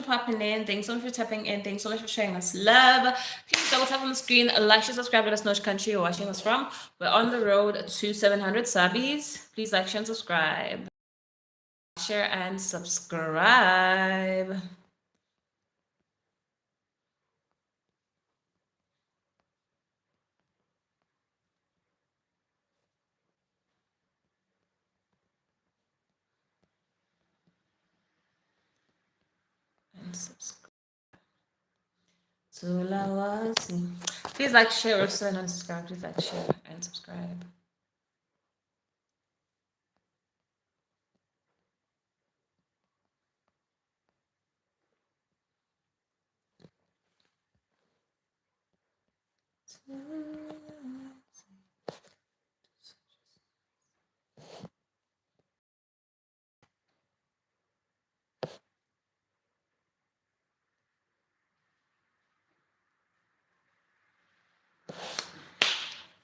for popping in. Thanks so much for tapping in. Thanks so much for showing us love. Please double tap on the screen, like, share, subscribe. Let us know which country you're watching us from. We're on the road to 700 subbies. Please like, share, and subscribe. Share and subscribe. And subscribe. Sulawesi. Please like, share, also and unsubscribe. Please like, share, and subscribe.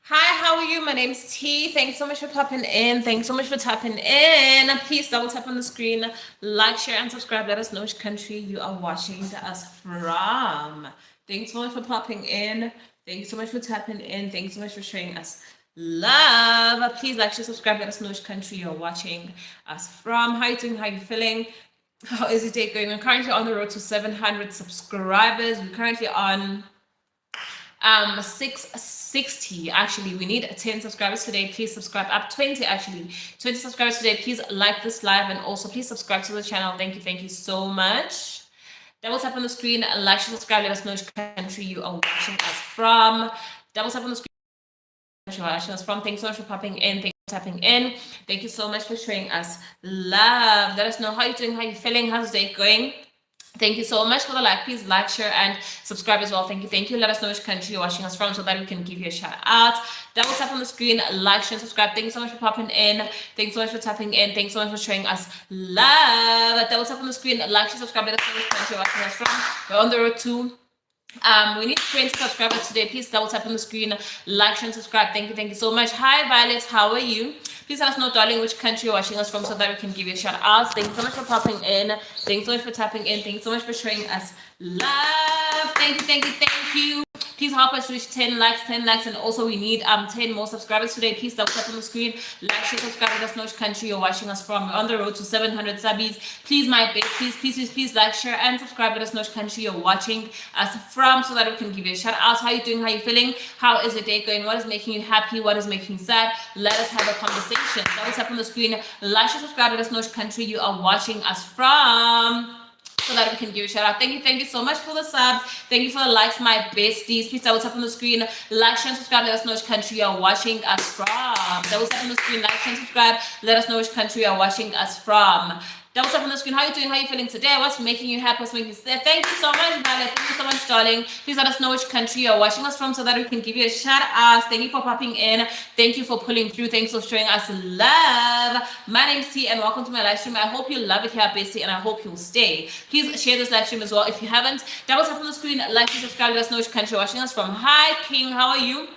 Hi, how are you? My name's T. Thanks so much for popping in. Thanks so much for tapping in. Please double tap on the screen, like, share, and subscribe. Let us know which country you are watching us from. Thanks so much for popping in. Thanks so much for tapping in. Thanks so much for showing us love. Please like, share, subscribe. Let us know which country you're watching us from. How are you doing? How are you feeling? How is your day going? We're currently on the road to 700 subscribers. We're currently on 660. Actually, we need 10 subscribers today. Please subscribe up. 20 actually, 20 subscribers today. Please like this live, and also please subscribe to the channel. Thank you so much. Double tap on the screen, like, share, subscribe. Let us know which country you are watching us from. Double tap on the screen, you're watching us from. Thanks so much for popping in. Thanks for tapping in. Thank you so much for showing us love. Let us know how you're doing, how you're feeling, how's the day going. Thank you so much for the like. Please like, share, and subscribe as well. Thank you. Let us know which country you're watching us from so that we can give you a shout out. Double tap on the screen, like, share, and subscribe. Thank you so much for popping in. Thanks so much for tapping in. Thanks so much for showing us love. Double tap on the screen, like, share, subscribe. Let us know which country you're watching us from. We're on the road to we need 20 subscribers today. Please double tap on the screen, like, share, and subscribe. Thank you so much. Hi Violet, how are you? Please let us know, darling, which country you're watching us from so that we can give you a shout out. Thank you so much for popping in. Thanks so much for tapping in. Thanks so much for showing us love. Thank you. Please help us reach 10 likes, and also we need 10 more subscribers today. Please double tap on the screen, like, share, subscribe. Let us know which country you're watching us from. We're on the road to 700 subbies. Please, my babe, please like, share, and subscribe. Let us know which country you're watching us from so that we can give you a shout out. How are you doing? How are you feeling? How is your day going? What is making you happy? What is making you sad? Let us have a conversation. Double tap on the screen, like, share, subscribe. Let us know which country you are watching us from so that we can give you a shout out. Thank you so much for the subs. Thank you for the likes, my besties. Please double tap on the screen, like, share, and subscribe. Let us know which country you are watching us from. Double tap on the screen, like, share, and subscribe. Let us know which country you are watching us from. Double tap on the screen. How are you doing? How are you feeling today? What's making you happy? What's making you sad? Thank you so much, Violet. Thank you so much, darling. Please let us know which country you're watching us from so that we can give you a shout out. Thank you for popping in. Thank you for pulling through. Thanks for showing us love. My name's T, and welcome to my live stream. I hope you love it here, bestie, and I hope you'll stay. Please share this live stream as well if you haven't. Double tap on the screen, like, and subscribe. Let us know which country you're watching us from. Hi, King. How are you?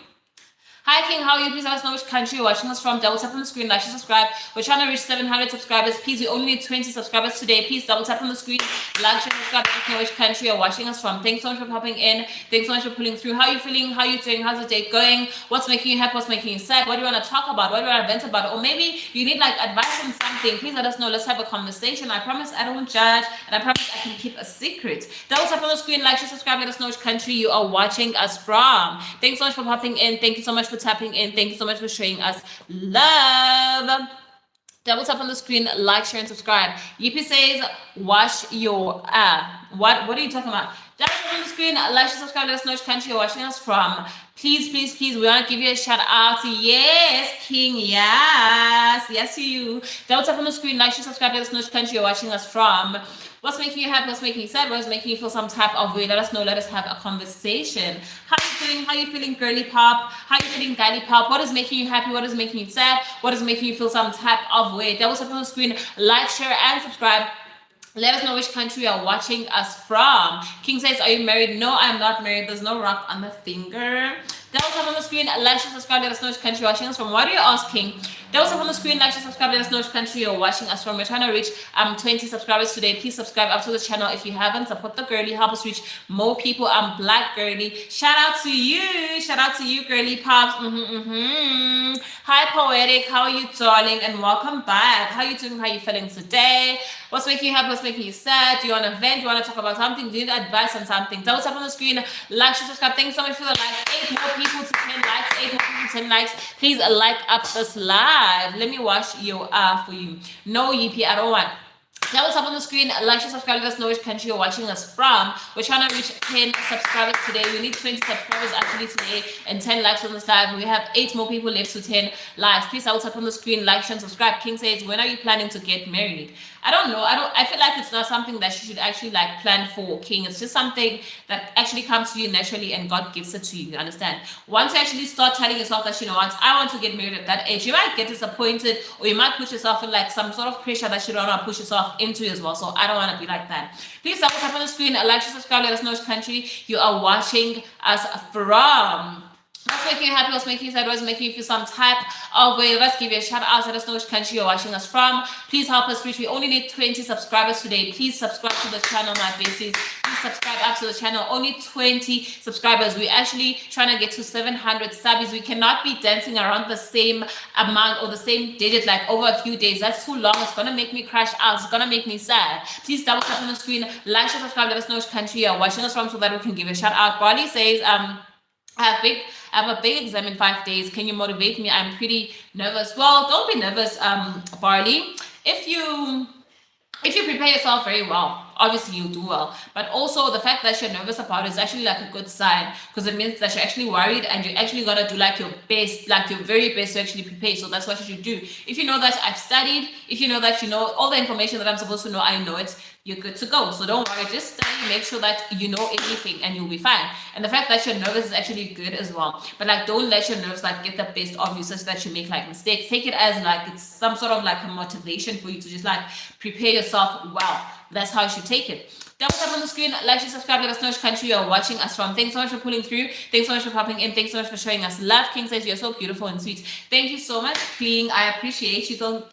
Hi King, how are you? Please let us know which country you're watching us from. Double tap on the screen, like, and subscribe. We're trying to reach 700 subscribers. Please, we only need 20 subscribers today. Please double tap on the screen, like, and subscribe. Let us know which country you're watching us from. Thanks so much for popping in. Thanks so much for pulling through. How are you feeling? How are you doing? How's the day going? What's making you happy? What's making you sad? What do you want to talk about? What do you want to vent about? Or maybe you need like advice on something. Please let us know. Let's have a conversation. I promise I don't judge, and I promise I can keep a secret. Double tap on the screen, like, and subscribe. Let us know which country you are watching us from. Thanks so much for popping in. Thank you so much for tapping in. Thank you so much for showing us love. Double tap on the screen, like, share, and subscribe. Yippee says, wash your what are you talking about? Double tap on the screen, like, share, subscribe. Let us know which country you're watching us from. Please, we want to give you a shout out. Yes, King, yes you. Double tap on the screen, like, share, subscribe. Let us know which country you're watching us from. What's making you happy? What's making you sad? What's making you feel some type of way? Let us know. Let us have a conversation. How are you feeling? How are you feeling, girly pop? How are you feeling, girly pop? What is making you happy? What is making you sad? What is making you feel some type of way? Double tap on the screen, like, share, and subscribe. Let us know which country you are watching us from. King says, are you married? No, I'm not married. There's no rock on the finger. That was up on the screen. Like, share, subscribe. Let us know which country you're watching us from. What are you asking? That was up on the screen. Like, share, subscribe. Let us know which country you're watching us from. We're trying to reach 20 subscribers today. Please subscribe up to the channel if you haven't. Support the girly. Help us reach more people. I'm Black Girly. Shout out to you. Shout out to you, Girly Pops. Hi, Poetic. How are you, darling? And welcome back. How are you doing? How are you feeling today? What's making you happy? What's making you sad? Do you want to vent? Do you want to talk about something? Do you need advice on something? Double tap on the screen. Like, share, subscribe. Thanks so much for the likes. 8 more people to 10 likes. 8 more people to 10 likes. Please like up this live. Let me watch your for you. No, Yippee, I don't want. That was up on the screen. Like, share, subscribe. Let us know which country you're watching us from. We're trying to reach 10 subscribers today. We need 20 subscribers actually today and 10 likes on this live. We have 8 more people left to 10 likes. Please, I will tap on the screen. Like, share, and subscribe. King says, when are you planning to get married? I don't know. I feel like it's not something that you should actually like plan for, King. It's just something that actually comes to you naturally and God gives it to you. You understand? Once you actually start telling yourself that, you know what, I want to get married at that age, you might get disappointed or you might put yourself in like some sort of pressure that you don't want to push yourself into as well. So I don't want to be like that. Please double tap on the screen. Like, subscribe. Let us know which country you are watching us from. What's making you happy? What's making you sad? What's making you feel some type of way? Let's give you a shout out. Let us know which country you're watching us from. Please help us reach. We only need 20 subscribers today. Please subscribe to the channel, my besties. Please subscribe up to the channel. Only 20 subscribers. We're actually trying to get to 700 subs. We cannot be dancing around the same amount or the same digit like over a few days. That's too long. It's gonna make me crash out. It's gonna make me sad. Please double tap on the screen. Like, share, subscribe. Let us know which country you're watching us from so that we can give you a shout out. Barley says, I have a big exam in 5 days. Can you motivate me? I'm pretty nervous. Well, don't be nervous, Barley. If you prepare yourself very well, obviously you'll do well. But also the fact that you're nervous about it is actually like a good sign, because it means that you're actually worried and you're actually gonna do like your best, like your very best to actually prepare. So that's what you should do. If you know that I've studied, if you know that you know all the information that I'm supposed to know, I know it, you're good to go. So don't worry, just study, make sure that you know everything and you'll be fine. And the fact that you're nervous is actually good as well. But like, don't let your nerves like get the best of you such that you make like mistakes. Take it as like it's some sort of like a motivation for you to just like prepare yourself well. That's how you should take it. Double tap on the screen, like, share, subscribe. Let us know which country you're watching us from. Thanks so much for pulling through. Thanks so much for popping in. Thanks so much for showing us love. King says you're so beautiful and sweet. Thank you so much, King. I appreciate you.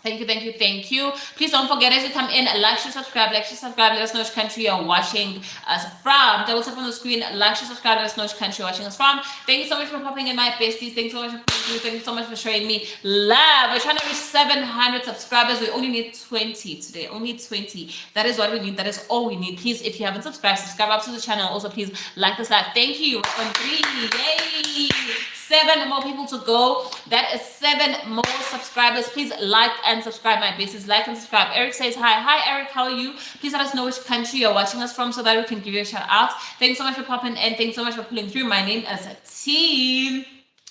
Thank you. Please don't forget as you come in, like, share, subscribe. Let us know which country you're watching us from. Double tap on the screen, like, share, subscribe. Let us know which country you're watching us from. Thank you so much for popping in, my besties. Thanks so much for putting through. Thank you so much for showing me love. We're trying to reach 700 subscribers. We only need 20 today. Only 20. That is what we need. That is all we need. Please, if you haven't subscribed, subscribe up to the channel. Also, please like this live. Thank you. We're on 3. Yay! 7 more people to go. That is 7 more subscribers. Please like and subscribe, my bases. Like and subscribe. Eric says hi. Hi, Eric. How are you? Please let us know which country you're watching us from so that we can give you a shout out. Thanks so much for popping in. Thanks so much for pulling through. My name is Team.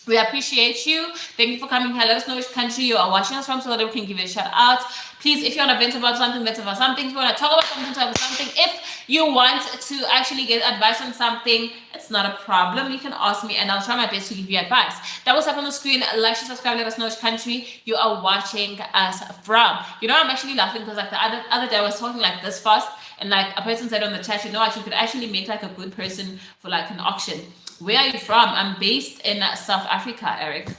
We appreciate you. Thank you for coming here. Let us know which country you are watching us from so that we can give you a shout out. Please, if you want to vent about something, vent about something. If you want to talk about something, talk about something. If you want to actually get advice on something, it's not a problem. You can ask me and I'll try my best to give you advice. That was up on the screen. Like, share, subscribe. Let us know which country you are watching us from. You know, I'm actually laughing because like the other day I was talking like this fast and like a person said on the chat, you know what, you could actually make like a good person for like an auction. Where are you from? I'm based in South Africa, Eric.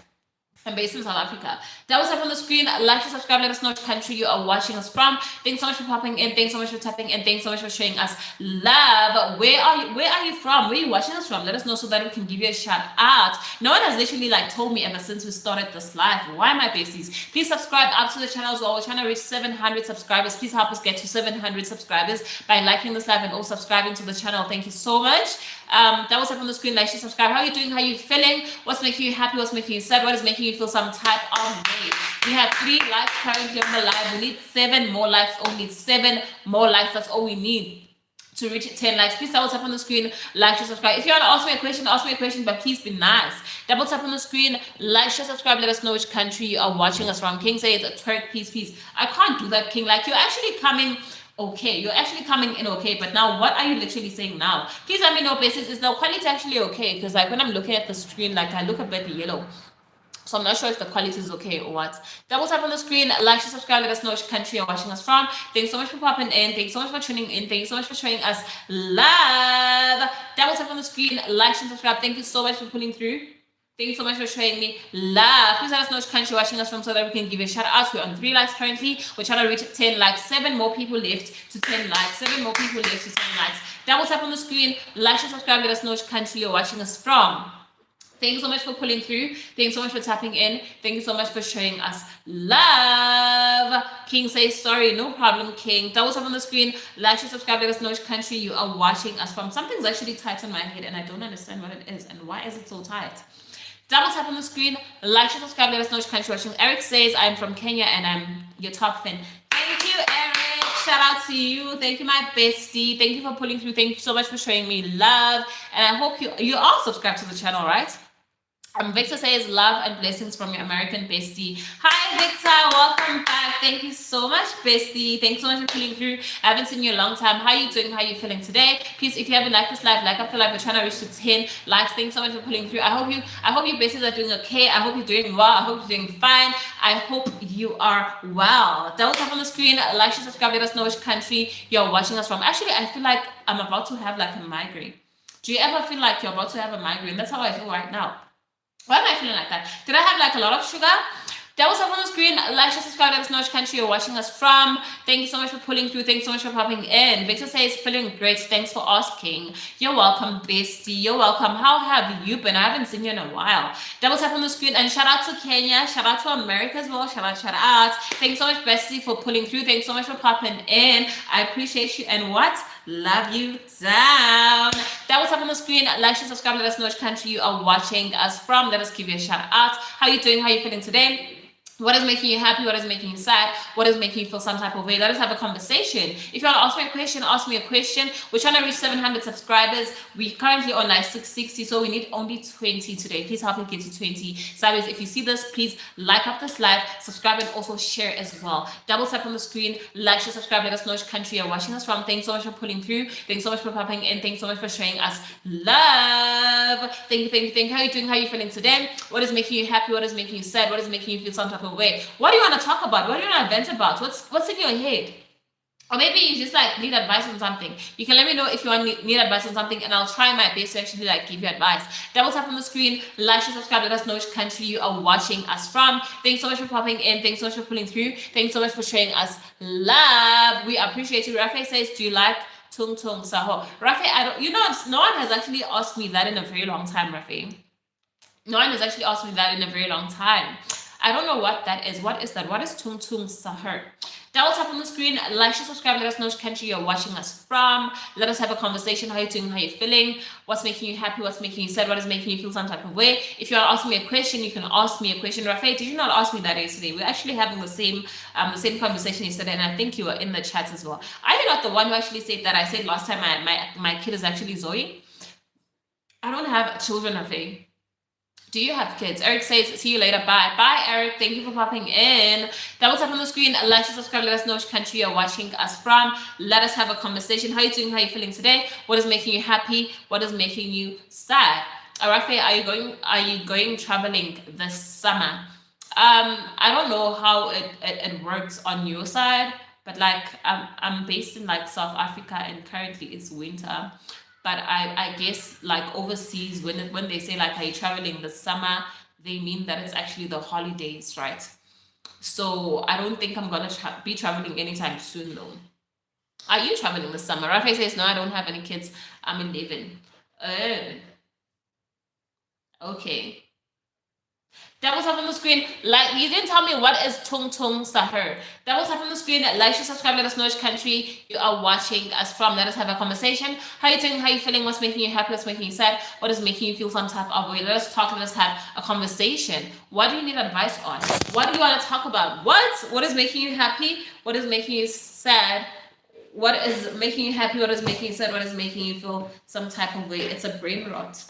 I'm based in South Africa. That was up on the screen. Like, subscribe. Let us know which country you are watching us from. Thanks so much for popping in. Thanks so much for tapping in. Thanks so much for showing us love. Where are you from? Where are you watching us from? Let us know so that we can give you a shout out. No one has literally like told me ever since we started this live. Why, my besties? Please subscribe up to the channel as well. We're trying to reach 700 subscribers. Please help us get to 700 subscribers by liking this live and also subscribing to the channel. Thank you so much. That was up on the screen. Like, share, subscribe. How are you doing? How are you feeling? What's making you happy? What's making you sad? What is making you feel some type of way? We have 3 likes currently on the live. We need 7 more likes. Only 7 more likes. That's all we need to reach 10 likes. Please double tap on the screen, like, share, subscribe. If you want to ask me a question, but please be nice. Double tap on the screen, like, share, subscribe. Let us know which country you are watching us from. King says, Turk, peace. I can't do that, King. Like, you're actually coming okay, you're actually coming in okay, but now what are you literally saying now? Please let me know, basis. Is the quality actually okay? Because like when I'm looking at the screen, like I look a bit yellow. So I'm not sure if the quality is okay or what. Double tap on the screen, like, share, subscribe, let us know which country you're watching us from. Thanks so much for popping in. Thanks so much for tuning in. Thanks so much for showing us love. Double tap on the screen, like, share, subscribe. Thank you so much for pulling through. Thank you so much for showing me love. Please let us know which country you're watching us from so that we can give you a shout out. We're on 3 likes currently. We're trying to reach 10 likes. 7 more people left to 10 likes. 7 more people left to 10 likes. Double tap on the screen, like, share, subscribe. Let us know which country you're watching us from. Thank you so much for pulling through. Thank you so much for tapping in. Thank you so much for showing us love. King says sorry. No problem, King. Double tap on the screen. Like, share, subscribe. Let us know which country you are watching us from. Something's actually tight on my head and I don't understand what it is. And why is it so tight? Double tap on the screen. Like, share, subscribe. Let us know which country you're watching. Eric says I'm from Kenya and I'm your top fan. Thank you, Eric. Shout out to you. Thank you, my bestie. Thank you for pulling through. Thank you so much for showing me love. And I hope you all subscribe to the channel, right? Victor says love and blessings from your American bestie. Hi Victor, welcome back. Thank you so much, bestie. Thanks so much for pulling through. I haven't seen you in a long time. How are you doing? How are you feeling today? Please, if you haven't liked this live, like up the live. We're trying to reach to 10 likes. Thanks so much for pulling through. I hope you besties are doing okay. I hope you're doing well. I hope you're doing fine. I hope you are well. Double tap on the screen, like, share, subscribe. Let us know which country you're watching us from. Actually, I feel like I'm about to have like a migraine. Do you ever feel like you're about to have a migraine? That's how I feel right now. Why am I feeling like that? Did I have like a lot of sugar? Double tap on the screen, like, share, subscribe, let us know which country you're watching us from. Thank you so much for pulling through. Thanks so much for popping in. Victor says, feeling great. Thanks for asking. You're welcome, bestie. You're welcome. How have you been? I haven't seen you in a while. Double tap on the screen and shout out to Kenya. Shout out to America as well. Shout out. Thanks so much, bestie, for pulling through. Thanks so much for popping in. I appreciate you. And what? Love you down. Double tap on the screen, like, share, subscribe, let us know which country you are watching us from. Let us give you a shout out. How are you doing? How are you feeling today? What is making you happy? What is making you sad? What is making you feel some type of way? Let us have a conversation. If you want to ask me a question, ask me a question. We're trying to reach 700 subscribers. We're currently on like 660, so we need only 20 today. Please help me get to 20. Sabes, if you see this, please like up this live, subscribe, and also share as well. Double tap on the screen, like, share, subscribe. Let us know which country you're watching us from. Thanks so much for pulling through. Thanks so much for popping in. Thanks so much for showing us love. Thank you. How are you doing? How are you feeling today? What is making you happy? What is making you sad? What is making you feel some type of way? What do you want to talk about? What do you want to vent about? What's in your head? Or maybe you just like need advice on something. You can let me know if you need advice on something, and I'll try my best to actually like give you advice. Double tap on the screen, like, share, subscribe. Let us know which country you are watching us from. Thanks so much for popping in. Thanks so much for pulling through. Thanks so much for showing us love. We appreciate you. Rafe says, do you like Tung Tung Saho? Rafe, no one has actually asked me that in a very long time, Rafe. No one has actually asked me that in a very long time. I don't know what that is. What is that? What is Tung Tung Sahar? Double tap on the screen, like, share, subscribe. Let us know which country you're watching us from. Let us have a conversation. How are you doing? How are you feeling? What's making you happy? What's making you sad? What is making you feel some type of way? If you want to ask me a question, you can ask me a question. Rafael, did you not ask me that yesterday? We're actually having the same conversation yesterday, and I think you were in the chat as well. Are you not the one who actually said that? I said last time my kid is actually Zoe. I don't have children, Rafael. Do you have kids? Eric says, see you later. Bye. Bye, Eric. Thank you for popping in. Double tap on the screen. Like, share, subscribe. Let us know which country you're watching us from. Let us have a conversation. How are you doing? How are you feeling today? What is making you happy? What is making you sad? Rafael, are you going traveling this summer? I don't know how it works on your side, but like I'm based in like South Africa and currently it's winter. But I guess like overseas, when they say like, are you traveling this summer, they mean that it's actually the holidays, right? So I don't think I'm gonna be traveling anytime soon though. Are you traveling this summer? Rafael says, no, I don't have any kids. I'm 11. Okay. Double tap on the screen, like, you didn't tell me what is Tung Tung Sahar. Double tap on the screen, like, share, subscribe, let us know which country you are watching us from. Let us have a conversation. How are you doing? How are you feeling? What's making you happy? What's making you sad? What is making you feel some type of way? Let us talk, let us have a conversation. What do you need advice on? What do you want to talk about? What is making you happy? What is making you sad? What is making you happy? What is making you sad? What is making you feel some type of way? It's a brain rot.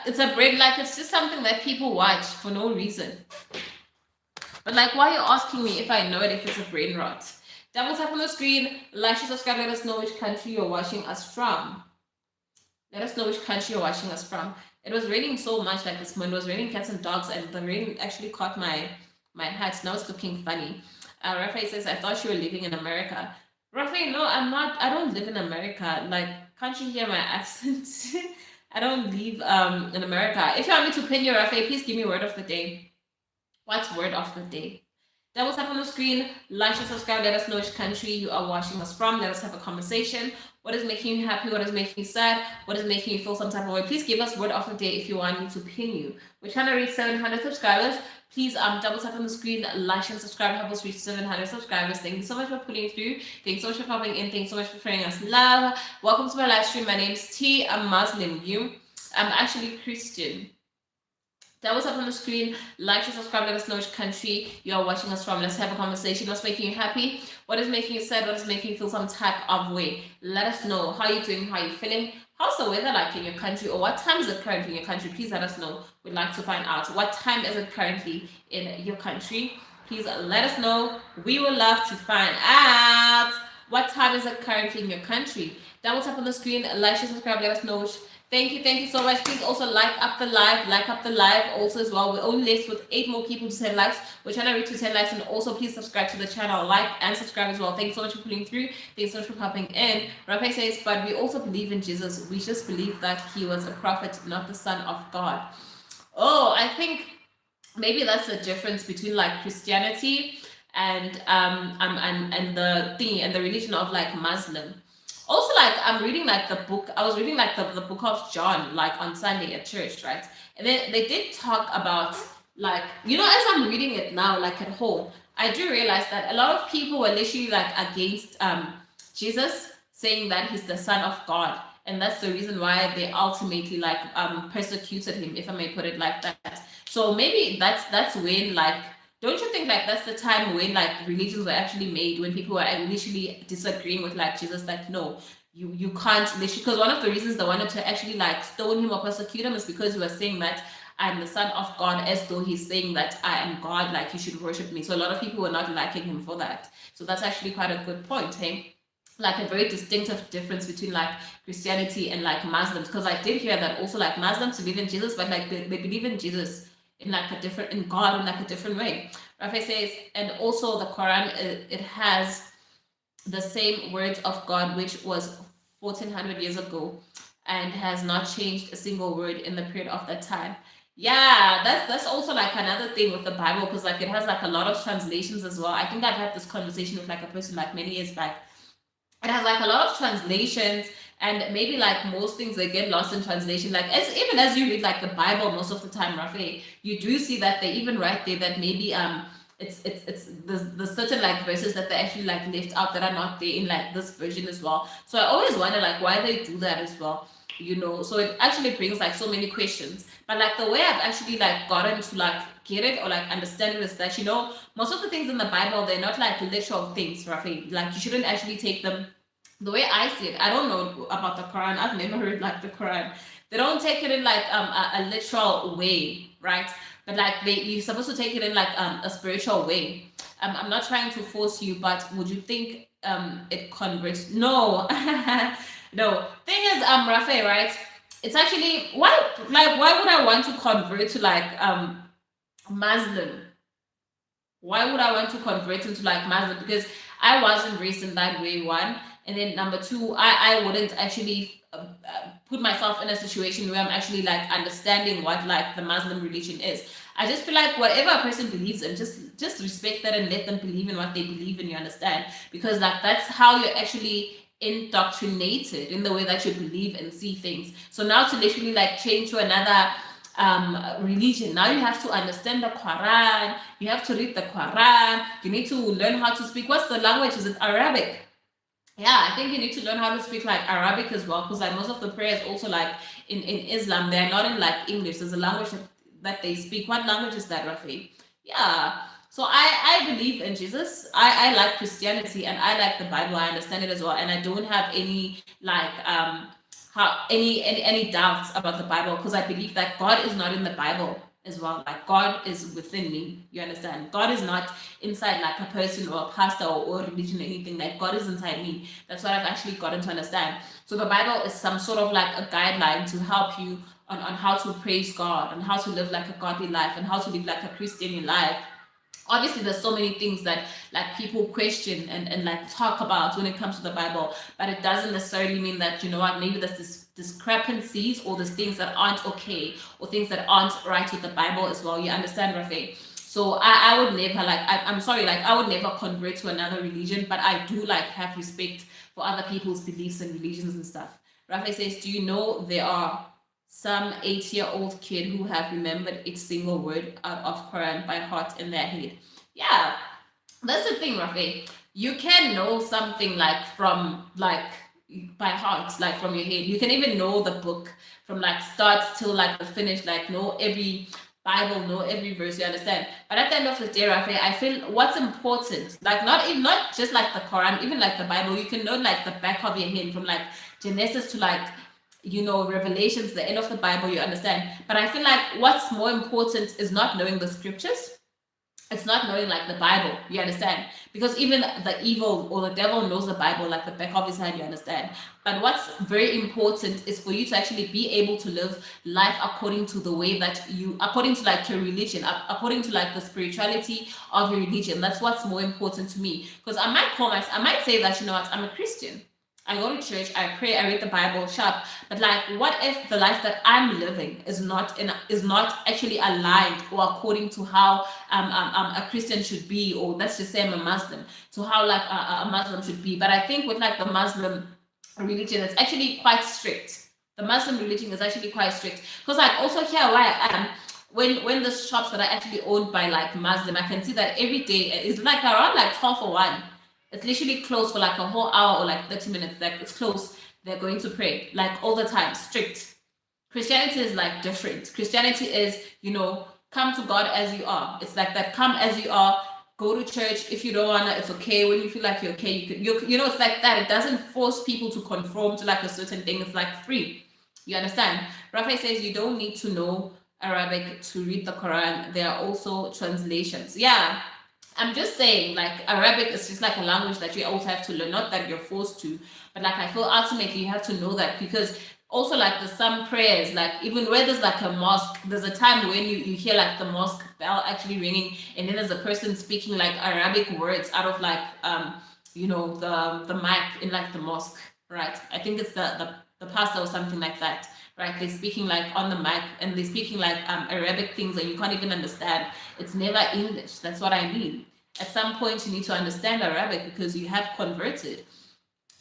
It's a brain, like, it's just something that people watch for no reason. But like, why are you asking me if I know it, if it's a brain rot? Double tap on the screen, like, share, subscribe, let us know which country you're watching us from. Let us know which country you're watching us from. It was raining so much like this morning. It was raining cats and dogs, and the rain actually caught my hat. Now it's looking funny. Rafael says, I thought you were living in America. Rafael, no, I'm not. I don't live in America. Like, can't you hear my accent? I don't live in America. If you want me to pin your Rafael, please give me word of the day. What's word of the day? Double tap on the screen, like and subscribe. Let us know which country you are watching us from. Let us have a conversation. What is making you happy? What is making you sad? What is making you feel some type of way? Please give us word of the day if you want me to pin you. We're trying to reach 700 subscribers. Please double tap on the screen, like and subscribe. Help us reach 700 subscribers. Thank you so much for pulling through. Thanks so much for popping in. Thanks so much for showing us love. Welcome to my live stream. My name is T. I'm Muslim. I'm actually Christian. Double tap on the screen, like and subscribe, let us know which country you are watching us from. Let's have a conversation. What's making you happy? What is making you sad? What is making you feel some type of way? Let us know. How are you doing? How are you feeling? How's the weather like in your country? Or what time is it currently in your country? Please let us know. We'd like to find out. What time is it currently in your country? Please let us know. We would love to find out. What time is it currently in your country? Double tap on the screen, like and subscribe, let us know which. Thank you so much. Please also like up the live also as well. We're only left with 8 more people to 10 likes. We're trying to reach to 10 likes, and also please subscribe to the channel, like and subscribe as well. Thank you so much for pulling through. Thanks so much for popping in. Rafael says, but we also believe in Jesus. We just believe that he was a prophet, not the son of God. Oh, I think maybe that's the difference between like Christianity and the thing and the religion of like Muslim. Also, like, I'm reading like the book. I was reading like the book of John, like on Sunday at church, right? And then they did talk about, like, you know, as I'm reading it now, like at home, I do realize that a lot of people were literally like against Jesus, saying that he's the son of God, and that's the reason why they ultimately like persecuted him, if I may put it like that. So maybe that's when, like, don't you think like that's the time when like religions were actually made, when people were initially disagreeing with like Jesus, like, no, you can't literally, because one of the reasons they wanted to actually like stone him or persecute him is because he was saying that I'm the son of God, as though he's saying that I am God, like you should worship me. So a lot of people were not liking him for that. So that's actually quite a good point, hey? Like a very distinctive difference between like Christianity and like Muslims, because I did hear that also like Muslims believe in Jesus, but like they believe in Jesus in like a different, in God in like a different way. Rafael says, and also the Quran, it has the same words of God, which was 1400 years ago, and has not changed a single word in the period of that time. Yeah, that's also like another thing with the Bible, because like it has like a lot of translations as well. I think I've had this conversation with like a person like many years back. It has like a lot of translations, and maybe like most things they get lost in translation. Like even as you read like the Bible most of the time, Rafael, you do see that they even write there that maybe it's the certain like verses that they actually like left out that are not there in like this version as well. So I always wonder like why they do that as well, you know. So it actually brings like so many questions. But like the way I've actually like gotten to like get it or like understand it is that, you know, most of the things in the Bible, they're not like literal things, Rafael. Like you shouldn't actually take them the way I see it. I don't know about the Quran. I've never heard like the Quran. They don't take it in like a literal way, right? But like you're supposed to take it in like a spiritual way. I'm not trying to force you, but would you think it converts? No, no. Thing is, Rafael, right? It's actually why would I want to convert to like Muslim? Why would I want to convert into like Muslim? Because I wasn't raised in that way, one. And then number two, I wouldn't actually put myself in a situation where I'm actually like understanding what like the Muslim religion is. I just feel like whatever a person believes in, just respect that and let them believe in what they believe in, you understand? Because like that's how you're actually indoctrinated in the way that you believe and see things. So now to literally like change to another religion, now you have to understand the Quran, you have to read the Quran, you need to learn how to speak. What's the language? Is it Arabic? Yeah, I think you need to learn how to speak like Arabic as well, because like most of the prayers also like in Islam, they're not in like English. There's a language that they speak. What language is that, Rafi? Yeah. So I believe in Jesus. I like Christianity and I like the Bible. I understand it as well, and I don't have any like any doubts about the Bible, because I believe that God is not in the Bible. as well. Like God is within me. You understand? God is not inside like a person or a pastor or religion or anything. Like God is inside me. That's what I've actually gotten to understand. So the Bible is some sort of like a guideline to help you on how to praise God and how to live like a godly life and how to live like a Christian life. Obviously there's so many things that like people question and like talk about when it comes to the Bible, but it doesn't necessarily mean that, you know what, maybe there's this discrepancies or there's things that aren't okay or things that aren't right with the Bible as well. You understand, Rafe? So I would never like I'm sorry, like I would never convert to another religion, but I do like have respect for other people's beliefs and religions and stuff. Rafe says, do you know there are some 8-year-old kid who have remembered each single word out of Quran by heart in their head? Yeah, that's the thing, Rafi. You can know something like from like by heart, like from your head. You can even know the book from like start till like the finish, like know every Bible, know every verse, you understand? But at the end of the day, Rafi, I feel what's important, like not just like the Quran, even like the Bible, you can know like the back of your head from like Genesis to like, you know, Revelations, the end of the Bible, you understand? But I feel like what's more important is not knowing the scriptures. It's not knowing like the Bible, you understand? Because even the evil or the devil knows the Bible like the back of his hand, you understand? But what's very important is for you to actually be able to live life according to the way that you, according to like your religion, according to like the spirituality of your religion. That's what's more important to me. Because I might say that, you know what, I'm a Christian. I go to church, I pray, I read the Bible, sharp. But like, what if the life that I'm living is not actually aligned or according to how a Christian should be, or let's just say I'm a Muslim, to how like a Muslim should be. But I think with like the Muslim religion, it's actually quite strict. The Muslim religion is actually quite strict. Because like also here where I am, when the shops that are actually owned by like Muslim, I can see that every day is like around like 12 or 1. It's literally closed for like a whole hour or like 30 minutes. Like it's closed. They're going to pray like all the time, strict. Christianity is like different. Christianity is, you know, come to God as you are. It's like that, come as you are, go to church. If you don't want to, it's okay. When you feel like you're okay, you know, it's like that. It doesn't force people to conform to like a certain thing. It's like free. You understand? Rafa says you don't need to know Arabic to read the Quran. There are also translations. Yeah. I'm just saying, like, Arabic is just like a language that you also have to learn, not that you're forced to, but like, I feel ultimately you have to know that, because also like there's some prayers, like even where there's like a mosque, there's a time when you hear like the mosque bell actually ringing, and then there's a person speaking like Arabic words out of like, you know, the mic in like the mosque, right? I think it's the pastor or something like that. Right, they're speaking like on the mic and they're speaking like Arabic things and you can't even understand. It's never English. That's what I mean. At some point, you need to understand Arabic because you have converted.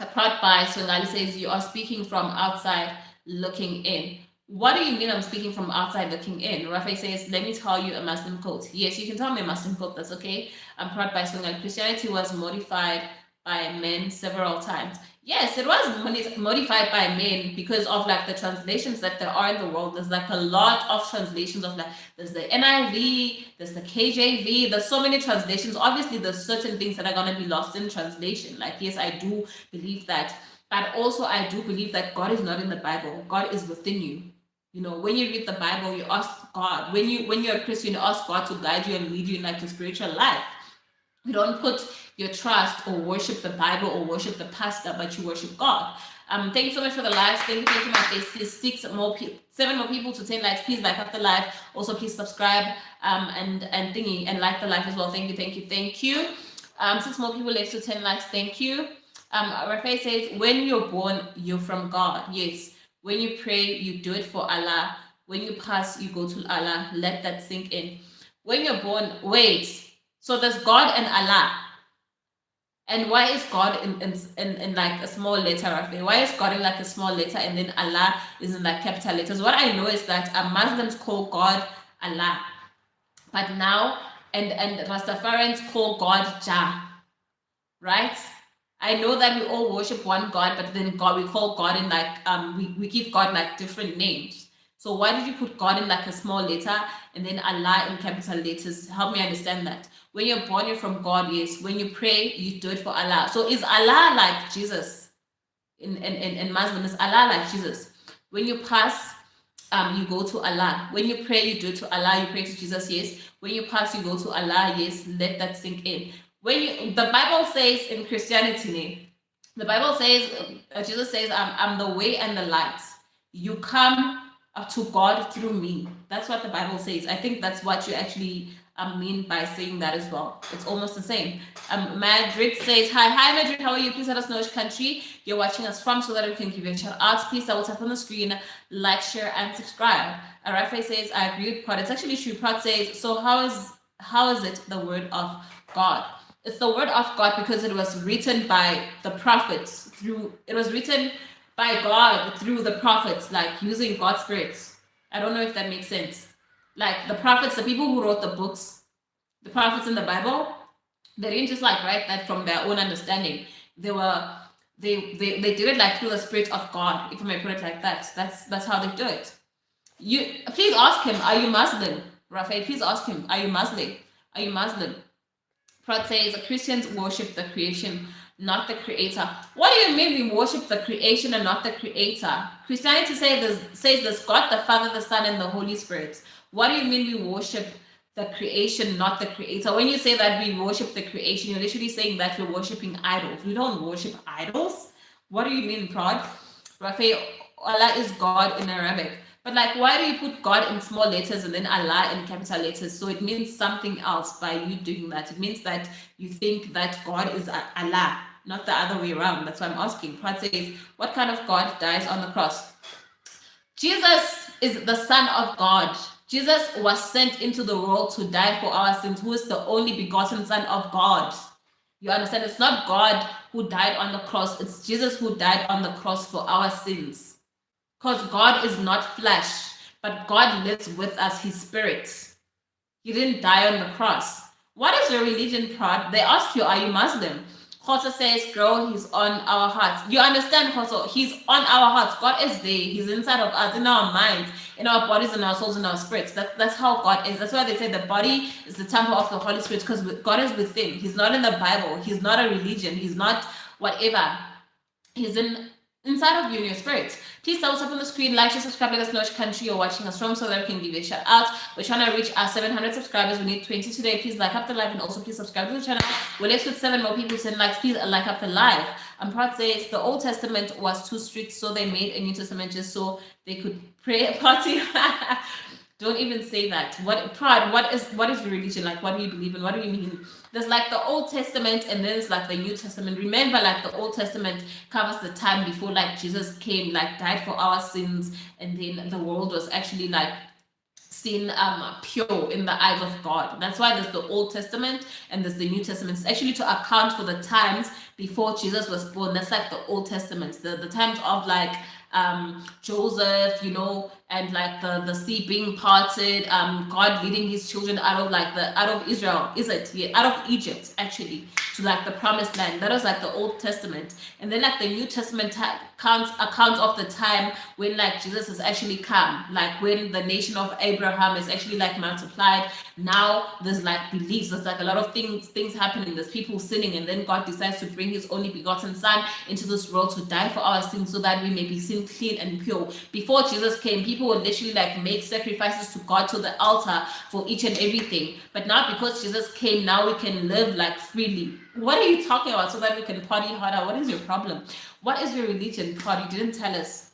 Apart by Songali says you are speaking from outside looking in. What do you mean I'm speaking from outside looking in? Rafi says, let me tell you a Muslim quote. Yes, you can tell me a Muslim quote. That's okay. Apart by Songali, Christianity was modified by men several times. Yes, it was modified by men because of like the translations that there are in the world. There's like a lot of translations of like, there's the NIV, there's the KJV, there's so many translations. Obviously, there's certain things that are going to be lost in translation. Like, yes, I do believe that. But also, I do believe that God is not in the Bible. God is within you. You know, when you read the Bible, you ask God. When you're a Christian, you ask God to guide you and lead you in like your spiritual life. You don't put your trust or worship the Bible or worship the pastor, but you worship God. Thanks so much for the likes. Thank you, my faces. 7 more people to 10 likes. Please like up the live. Also, please subscribe and thingy and like the live as well. Thank you. 6 more people left to 10 likes. Thank you. Rafael says, when you're born, you're from God. Yes. When you pray, you do it for Allah. When you pass, you go to Allah. Let that sink in. When you're born, wait. So there's God and Allah. And why is God in like a small letter, Rafi? Why is God in like a small letter and then Allah is in like capital letters? What I know is that Muslims call God Allah. But now, and Rastafarians call God Jah. Right? I know that we all worship one God, but then God, we call God in like, we give God like different names. So why did you put God in like a small letter and then Allah in capital letters? Help me understand that. When you're born, you're from God, yes. When you pray, you do it for Allah. So is Allah like Jesus? In Muslim, is Allah like Jesus? When you pass, you go to Allah. When you pray, you do it to Allah. You pray to Jesus, yes. When you pass, you go to Allah, yes. Let that sink in. The Bible says in Christianity, the Bible says, Jesus says, I'm the way and the light. You come to God through me. That's what the Bible says. I think that's what you actually mean by saying that as well. It's almost the same. Madrid says, hi Madrid, how are you? Please let us know which country you're watching us from so that we can give you a shout out. Please tell what's up on the screen, like, share, and subscribe. Rafael says, I agree with Prod. It's actually true. Prod says, so how is it the word of God? It's the word of God because it was written by the prophets it was written by God through the prophets, like using God's spirits. I don't know if that makes sense. Like the prophets, the people who wrote the books, the prophets in the Bible, they didn't just like write that from their own understanding. They did it like through the spirit of God, if I may put it like that. That's how they do it. You please ask him, are you Muslim? Rafael, please ask him, are you Muslim? Are you Muslim? Prod says Christians worship the creation, not the creator. What do you mean we worship the creation and not the creator? Christianity says this: God, the Father, the Son, and the Holy Spirit. What do you mean we worship the creation, not the creator? When you say that we worship the creation, you're literally saying that we're worshiping idols. We don't worship idols. What do you mean, Prod? Rafael, Allah is God in Arabic. But like, why do you put God in small letters and then Allah in capital letters? So it means something else by you doing that. It means that you think that God is Allah, not the other way around. That's why I'm asking. Prod says, what kind of God dies on the cross? Jesus is the Son of God. Jesus was sent into the world to die for our sins, who is the only begotten Son of God. You understand? It's not God who died on the cross. It's Jesus who died on the cross for our sins. Because God is not flesh, but God lives with us, his spirit. He didn't die on the cross. What is your religion, Prod? They ask you, are you Muslim? Khosa says, girl, he's on our hearts. You understand, Khosa? He's on our hearts. God is there. He's inside of us, in our minds, in our bodies, in our souls, in our spirits. That's how God is. That's why they say the body is the temple of the Holy Spirit, because God is within. He's not in the Bible. He's not a religion. He's not whatever. He's inside of you in your spirit. Please tell us up on the screen, like, share, subscribe, let us know which country you're watching us from so that we can give you a shout out. We're trying to reach our 700 subscribers. We need 20 today. Please like up the live and also please subscribe to the channel. We're left with 7 more people send likes. Please like up the live. Prod says the Old Testament was too strict, so they made a New Testament just so they could pray party. Don't even say that. Prod, what is your religion? Like, what do you believe in? What do you mean? There's like the Old Testament and then it's like the New Testament. Remember, like the Old Testament covers the time before like Jesus came, like died for our sins, and then the world was actually like seen pure in the eyes of God. That's why there's the Old Testament and there's the New Testament. It's actually to account for the times before Jesus was born. That's like the Old Testament, the times of like Joseph, you know, and like the sea being parted, God leading his children out of Israel, out of Egypt actually, to like the promised land. That was like the Old Testament. And then like the New Testament accounts of the time when like Jesus has actually come, like when the nation of Abraham is actually like multiplied. Now there's like beliefs, there's like a lot of things happening, there's people sinning, and then God decides to bring his only begotten Son into this world to die for our sins so that we may be sin clean and pure. Before Jesus came, people would literally like make sacrifices to God, to the altar, for each and everything. But now because Jesus came, now we can live like freely. What are you talking about? So that we can party harder? What is your problem? What is your religion, God? You didn't tell us.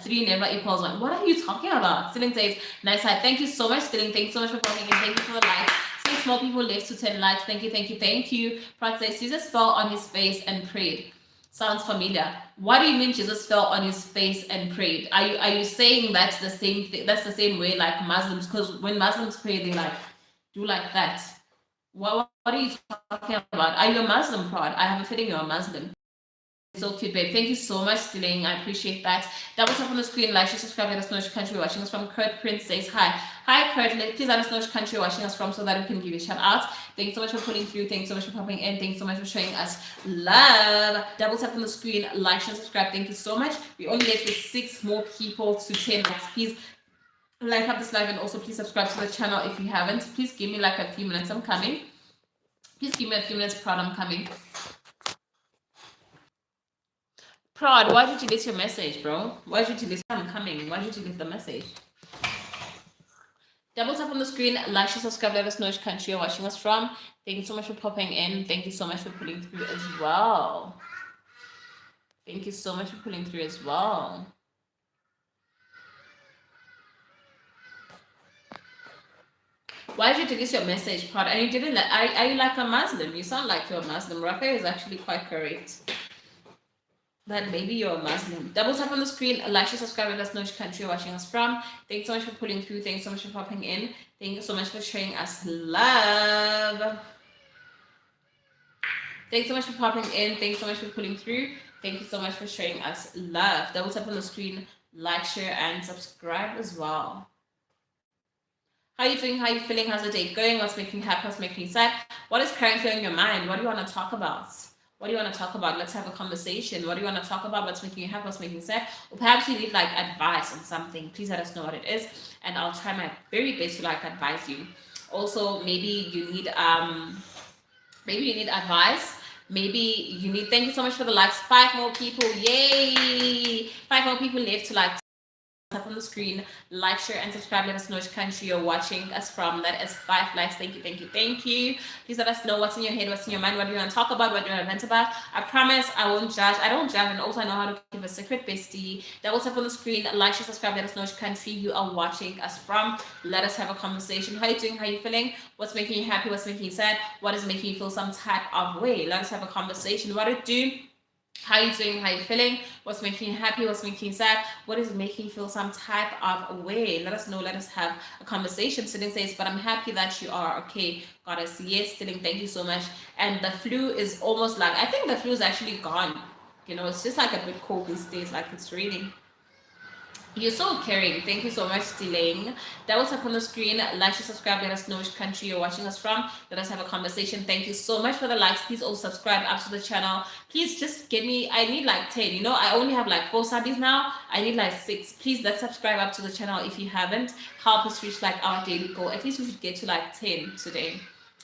3 never equals 1. What are you talking about? Stilling says, nice side. Thank you so much, Stilling. Thanks so much for coming in. Thank you for the likes. 6 more people left to 10 likes. Thank you. Prod says, Jesus fell on his face and prayed. Sounds familiar. What do you mean Jesus fell on his face and prayed? Are you saying that's the same thing? That's the same way like Muslims, because when Muslims pray, they like do like that. What are you talking about? Are you a Muslim, Prod? I have a feeling you're a Muslim. So cute, babe. Thank you so much, Stealing. I appreciate that. Double tap on the screen, like, share, subscribe, let us know which country you're watching us from. Kurt Prince says hi. Hi, Kurt. Please let us know which country you're watching us from so that we can give you a shout out. Thanks so much for pulling through. Thanks so much for popping in. Thanks so much for showing us love. Double tap on the screen, like, share, subscribe. Thank you so much. We only left with 6 more people to 10 likes. Please like up this live and also please subscribe to the channel if you haven't. Please give me like a few minutes. I'm coming. Please give me a few minutes, Prod. I'm coming. Prod, why did you delete your message, bro? Why did you delete? I'm coming. Why did you delete the message? Double tap on the screen, like, share, subscribe, let us know which country you're watching us from. Thank you so much for popping in. Thank you so much for pulling through as well. Thank you so much for pulling through as well. Why did you delete your message, Prod? And you didn't like, are you like a Muslim? You sound like you're a Muslim. Rafa is actually quite correct. That maybe you're a Muslim. Double tap on the screen, like, share, subscribe, let us know which country you're watching us from. Thanks so much for pulling through. Thanks so much for popping in. Thank you so much for showing us love. Thanks so much for popping in. Thanks so much for pulling through. Thank you so much for showing us love. Double tap on the screen, like, share, and subscribe as well. How are you feeling? How are you feeling? How's the day going? What's making you happy? What's making you sad? What is currently on your mind? What do you want to talk about? What do you want to talk about? Let's have a conversation. What do you want to talk about? What's making you happy? What's making you sad? Or perhaps you need like advice on something. Please let us know what it is, and I'll try my very best to like advise you. Also, maybe you need advice. Maybe you need. Thank you so much for the likes. 5 more people. Yay! 5 more people left to like. Tap on the screen, like, share, and subscribe. Let us know which country you're watching us from. That is 5 likes. Thank you, thank you, thank you. Please let us know what's in your head, what's in your mind, what do you want to talk about, what do you want to vent about. I promise I won't judge. I don't judge, and also I know how to keep a secret, bestie. Double tap on the screen, like, share, subscribe. Let us know which country you are watching us from. Let us have a conversation. How are you doing? How are you feeling? What's making you happy? What's making you sad? What is making you feel some type of way? Let us have a conversation. What it do? How are you doing? How are you feeling? What's making you happy? What's making you sad? What is making you feel some type of way? Let us know. Let us have a conversation. Stilling says, but I'm happy that you are okay. Goddess, yes, Stilling, thank you so much. And the flu is almost like, I think the flu is actually gone. You know, it's just like a bit cold these days, like it's raining. You're so caring. Thank you so much, Stiling. Double tap on the screen, like, share, subscribe. Let us know which country you're watching us from. Let us have a conversation. Thank you so much for the likes. Please also subscribe up to the channel. Please just get me, I need like 10. You know, I only have like 4 subbies now. I need like 6. Please let's subscribe up to the channel if you haven't. Help us reach like our daily goal. At least we should get to like 10 today.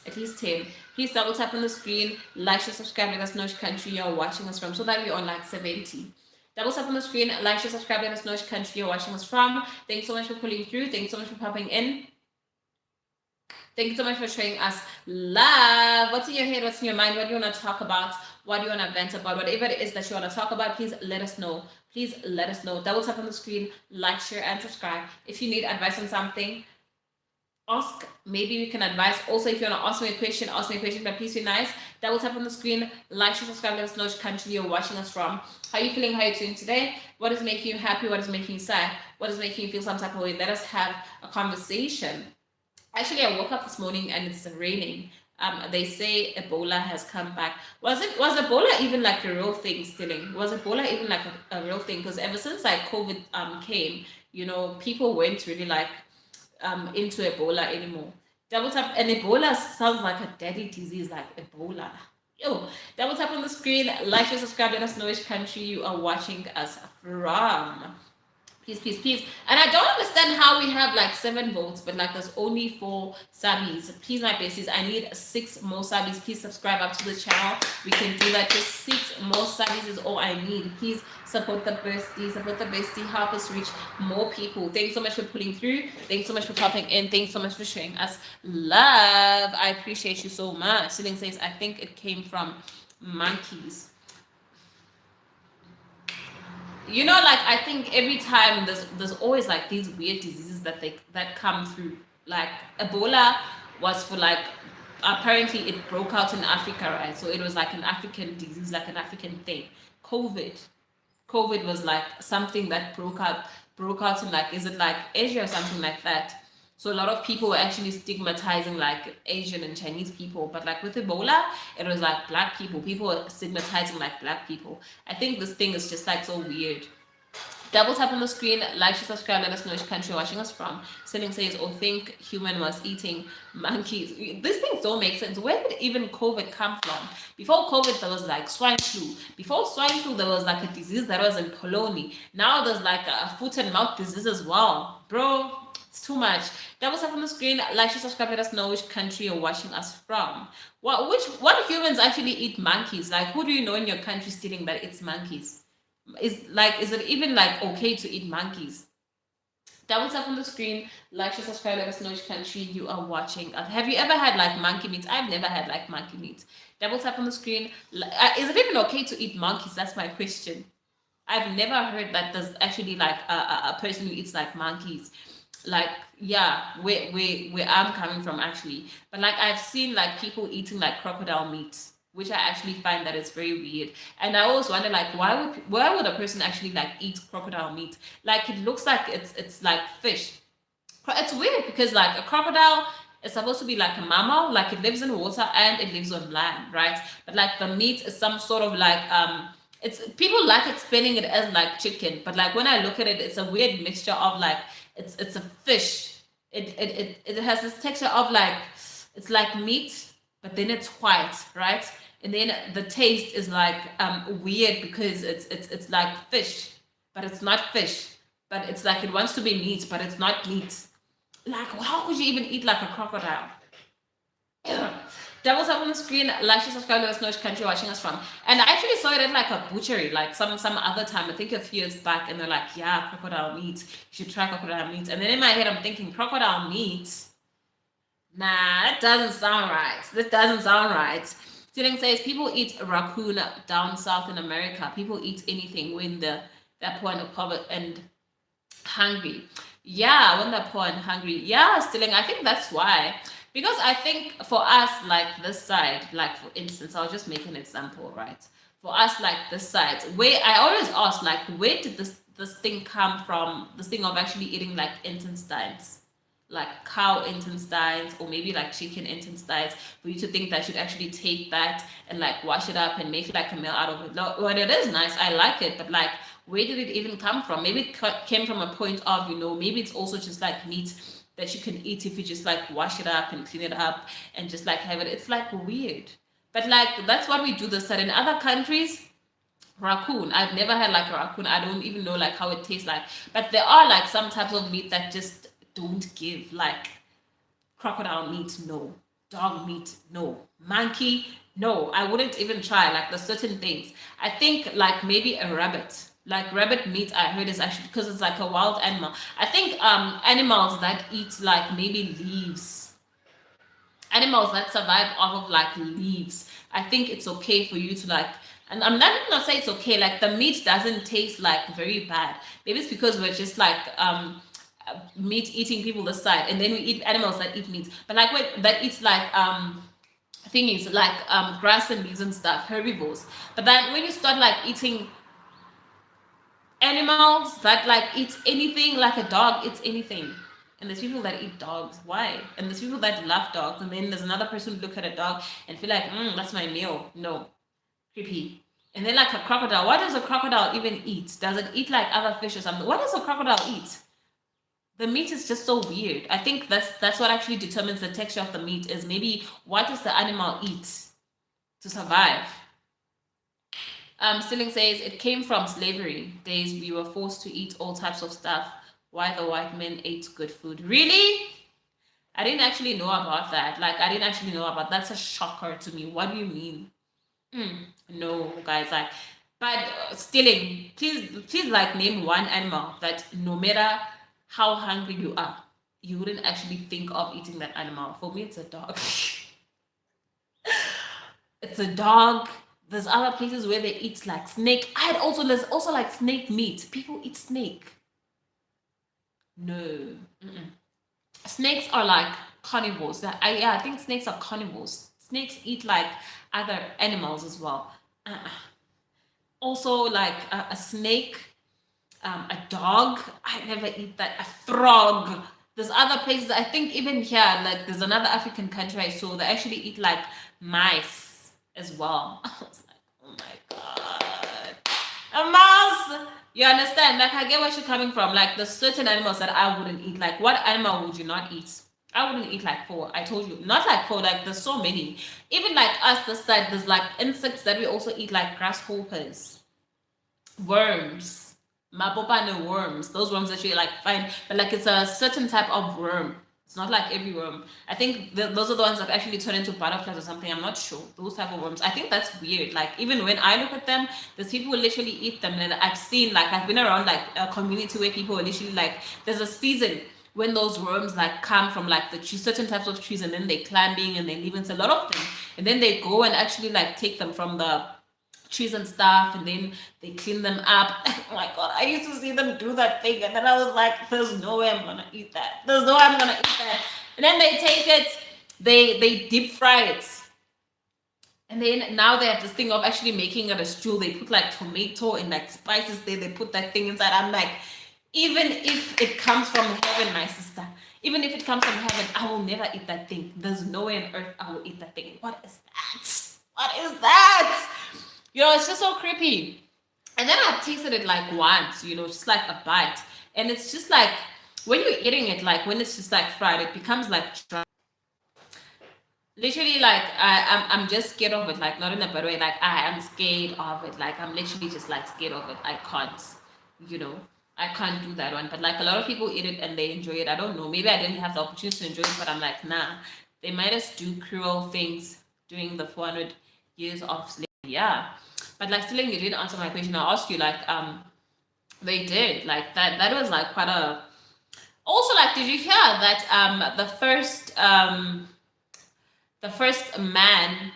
At least 10. Please double tap on the screen, like, share, subscribe. Let us know which country you're watching us from so that we're on like 70. Double tap on the screen, like, share, subscribe, let us know which country you're watching us from. Thanks so much for pulling through. Thanks so much for popping in. Thank you so much for showing us love. What's in your head? What's in your mind? What do you want to talk about? What do you want to vent about? Whatever it is that you want to talk about, please let us know. Please let us know. Double tap on the screen, like, share, and subscribe. If you need advice on something, ask. Maybe we can advise. Also, if you want to ask me a question, but please be nice. Double tap on the screen, like, share, subscribe, let us know which country you're watching us from. How are you feeling? How are you doing today? What is making you happy? What is making you sad? What is making you feel some type of way? Let us have a conversation. Actually, I woke up this morning and it's raining. They say Ebola has come back. Was Ebola even like a real thing, Stilling? Was Ebola even like a real thing? Because ever since like COVID came, you know, people weren't really like into Ebola anymore. Double tap, and Ebola sounds like a deadly disease, like Ebola. Yo, double tap on the screen, like, share, subscribe, let us know which country you are watching us from. Please, please, please. And I don't understand how we have like 7 votes, but like there's only 4 subbies. Please, my besties, I need 6 more subbies. Please subscribe up to the channel. We can do that. Just 6 more subbies is all I need. Please support the bestie, help us reach more people. Thanks so much for pulling through. Thanks so much for popping in. Thanks so much for showing us love. I appreciate you so much. Ceiling says, I think it came from monkeys. You know, like I think every time there's always like these weird diseases that come through. Like Ebola was for like, apparently it broke out in Africa, right? So it was like an African disease, like an African thing. COVID was like something that broke out in like, is it like Asia or something like that? So a lot of people were actually stigmatizing like Asian and Chinese people, but like with Ebola, it was like black people. People were stigmatizing like black people. I think this thing is just like so weird. Double tap on the screen, like, share, subscribe, let us know which country you're watching us from. Selling says, or think human was eating monkeys. These things don't make sense. Where did even COVID come from? Before COVID, there was like swine flu. Before swine flu, there was like a disease that was in Poloni. Now there's like a foot and mouth disease as well. Bro, it's too much. Double tap on the screen, like, share, subscribe, let us know which country you're watching us from. What humans actually eat monkeys? Like, who do you know in your country stealing that it's monkeys? Is it even like okay to eat monkeys? Double tap on the screen, like, share, subscribe, let us know which country you are watching. Have you ever had like monkey meat? I've never had like monkey meat. Double tap on the screen. Is it even okay to eat monkeys? That's my question. I've never heard that there's actually like a person who eats like monkeys. Like, yeah, where I'm coming from actually. But like I've seen like people eating like crocodile meat, which I actually find that it's very weird. And I always wonder like why would a person actually like eat crocodile meat? Like it looks like it's like fish. It's weird because like a crocodile is supposed to be like a mammal, like it lives in water and it lives on land, right? But like the meat is some sort of like it's people like explaining it as like chicken, but like when I look at it, it's a weird mixture of like it's a fish. It has this texture of like it's like meat, but then it's white, right? And then the taste is like weird because it's like fish, but it's not fish. But it's like it wants to be meat, but it's not meat. Like, how could you even eat like a crocodile? Double tap on the screen, like, share, subscribe, let us know which country you're watching us from. And I actually saw it at like a butchery, like some other time, I think a few years back, and they're like, yeah, crocodile meat. You should try crocodile meat. And then in my head, I'm thinking, crocodile meat? Nah, that doesn't sound right. That doesn't sound right. Stealing says people eat raccoon down south in America. People eat anything when that point of poverty and hungry. Yeah, when they're poor and hungry. Yeah, Stealing. I think that's why. Because I think for us, like this side, like for instance, I'll just make an example, right? For us, like this side, where I always ask, like, where did this thing come from? This thing of actually eating like intestines, like cow intestines, or maybe like chicken intestines, for you to think that you'd actually take that and like wash it up and make like a meal out of it. Well, it is nice, I like it, but like, where did it even come from? Maybe it came from a point of, maybe it's also just like meat that you can eat if you just like wash it up and clean it up and just like have it. It's like weird. But like that's what we do this side. In other countries, raccoon. I've never had like a raccoon. I don't even know like how it tastes like. But there are like some types of meat that just don't give. Like crocodile meat, no. Dog meat, no. Monkey, no. I wouldn't even try like the certain things. I think like maybe a rabbit. Like rabbit meat, I heard is actually because it's like a wild animal. I think animals that eat like maybe leaves, animals that survive off of like leaves, I think it's okay for you to like, and I'm not gonna say it's okay, like the meat doesn't taste like very bad. Maybe it's because we're just like meat eating people this side, and then we eat animals that eat meat, but like that eats like thingies like grass and leaves and stuff, herbivores. But then when you start like eating animals that like eat anything, like a dog eats anything, and there's people that eat dogs, why? And there's people that love dogs, and then there's another person who look at a dog and feel like that's my meal. No, creepy. And then like a crocodile, what does a crocodile even eat? Does it eat like other fish or something? What does a crocodile eat? The meat is just so weird. I think that's what actually determines the texture of the meat, is maybe what does the animal eat to survive. Stilling says it came from slavery days. We were forced to eat all types of stuff while the white men ate good food. Really? I didn't actually know about that. Like, I didn't actually know about that's a shocker to me. What do you mean? No, guys. Like, but Stealing, please, like name one animal that no matter how hungry you are, you wouldn't actually think of eating that animal. For me, it's a dog. It's a dog. There's other places where they eat like snake. There's also like snake meat. People eat snake. No. Snakes are like carnivores. I think snakes are carnivores. Snakes eat like other animals as well. Also like a snake, a dog. I never eat that. A frog. There's other places. I think even here, like there's another African country I saw, they actually eat like mice as well. I was like, oh my god, a mouse. You understand? Like I get where you're coming from. Like there's certain animals that I wouldn't eat. Like what animal would you not eat? I wouldn't eat like four. I told you, not like four. Like there's so many. Even like us, this side, there's like insects that we also eat, like grasshoppers, worms, mabopane worms. Those worms that you like find, but like it's a certain type of worm. It's not like every worm. I think those are the ones that actually turn into butterflies or something. I'm not sure. Those type of worms. I think that's weird. Like even when I look at them, there's people who literally eat them. And I've seen, like, I've been around like a community where people are literally like, there's a season when those worms like come from like the tree, certain types of trees, and then they climbing and they leave a lot of them. And then they go and actually like take them from the trees and stuff, and then they clean them up. Oh my god, I used to see them do that thing, and then I was like, there's no way I'm gonna eat that. There's no way I'm gonna eat that. And then they take it, they deep fry it. And then now they have this thing of actually making it a stew. They put like tomato and like spices there, they put that thing inside. I'm like, even if it comes from heaven, my sister, even if it comes from heaven, I will never eat that thing. There's no way on earth I will eat that thing. What is that? What is that? It's just so creepy. And then I've tasted it like once, just like a bite. And it's just like, when you're eating it, like when it's just like fried, it becomes like dry. Literally, like, I'm just scared of it. Like, not in a bad way. Like, I am scared of it. Like, I'm literally just like scared of it. I can't, I can't do that one. But like a lot of people eat it and they enjoy it. I don't know. Maybe I didn't have the opportunity to enjoy it, but I'm like, nah. They made us do cruel things during the 400 years of slavery. Yeah. But like, still, you didn't answer my question. I asked you, like, they did, like, that was like quite a. Also, like, did you hear that the first man,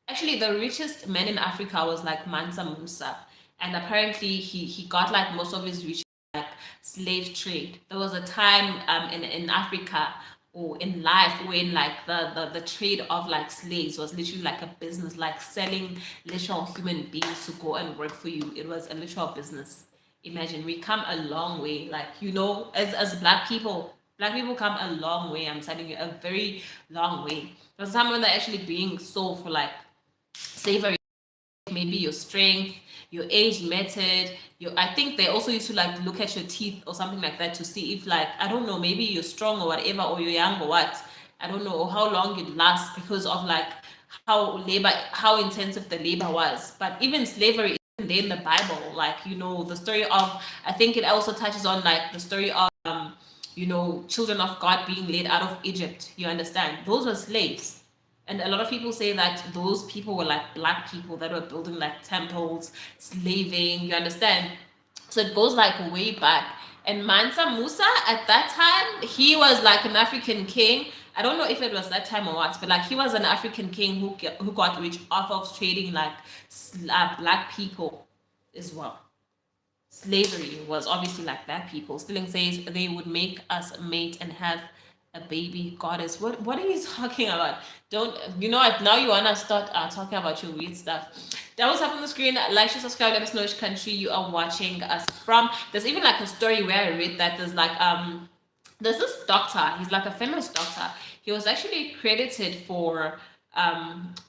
actually the richest man in Africa was like Mansa Musa, and apparently he got like most of his riches like slave trade. There was a time in Africa or in life when like the trade of like slaves was literally like a business, like selling literal human beings to go and work for you. It was a literal business. Imagine, we come a long way, like, as black people come a long way. I'm telling you, a very long way. There's time when they're actually being sold for like slavery, maybe your strength, your age mattered. I think they also used to like look at your teeth or something like that to see if, like, I don't know, maybe you're strong or whatever, or you're young or what, I don't know, or how long you'd last, because of like how intensive the labor was. But even slavery isn't there in the Bible. Like, the story of, I think it also touches on like the story of children of God being led out of Egypt. You understand? Those were slaves. And a lot of people say that those people were like black people that were building like temples, slaving, you understand? So it goes like way back. And Mansa Musa, at that time, he was like an African king. I don't know if it was that time or what, but like he was an African king who got rich off of trading like black people as well. Slavery was obviously like black people. Stilling says they would make us mate and have a baby goddess. What are you talking about? Don't what? Now you wanna start talking about your weird stuff. That was up on the screen. Like, share, subscribe. Let us know which country you are watching us from. There's even like a story where I read that there's like there's this doctor. He's like a famous doctor. He was actually credited for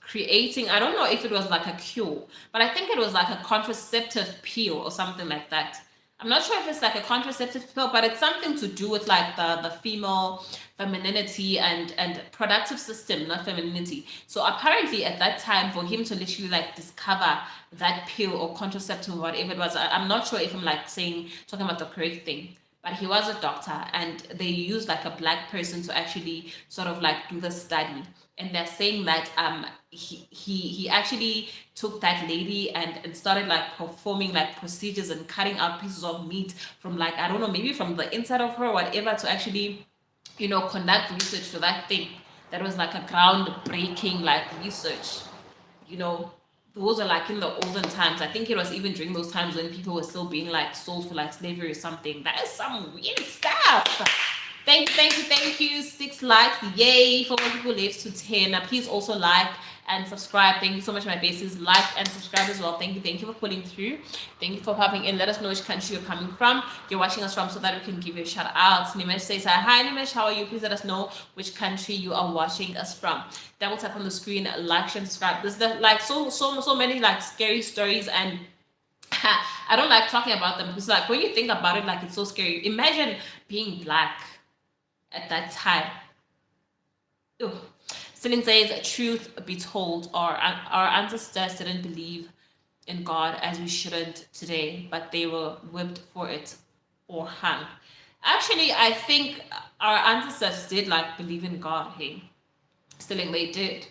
creating, I don't know if it was like a cure, but I think it was like a contraceptive pill or something like that. I'm not sure if it's like a contraceptive pill, but it's something to do with like the female femininity and productive system, not femininity. So apparently at that time, for him to literally like discover that pill or contraceptive or whatever it was, I'm not sure if I'm like talking about the correct thing, but he was a doctor, and they used like a black person to actually sort of like do the study. And they're saying that he actually took that lady and started like performing like procedures and cutting out pieces of meat from, like, I don't know, maybe from the inside of her or whatever, to actually conduct research for that thing. That was like a groundbreaking like research. Those are like in the olden times. I think it was even during those times when people were still being like sold for like slavery or something. That is some weird stuff. Thank you. 6 likes. Yay. For more people lives to 10. Please also like and subscribe. Thank you so much, my bases. Like and subscribe as well. Thank you for pulling through. Thank you for popping in. Let us know which country you're coming from, you're watching us from, so that we can give you a shout out. Nimesh says hi. Nimesh, how are you? Please let us know which country you are watching us from. Double tap on the screen, like, share, and subscribe. There's like so many like scary stories, and I don't like talking about them because, like, when you think about it, like, it's so scary. Imagine being black at that time. Celine says, truth be told, our ancestors didn't believe in God as we shouldn't today, but they were whipped for it or hung. Actually, I think our ancestors did like believe in God. Hey, still, they did.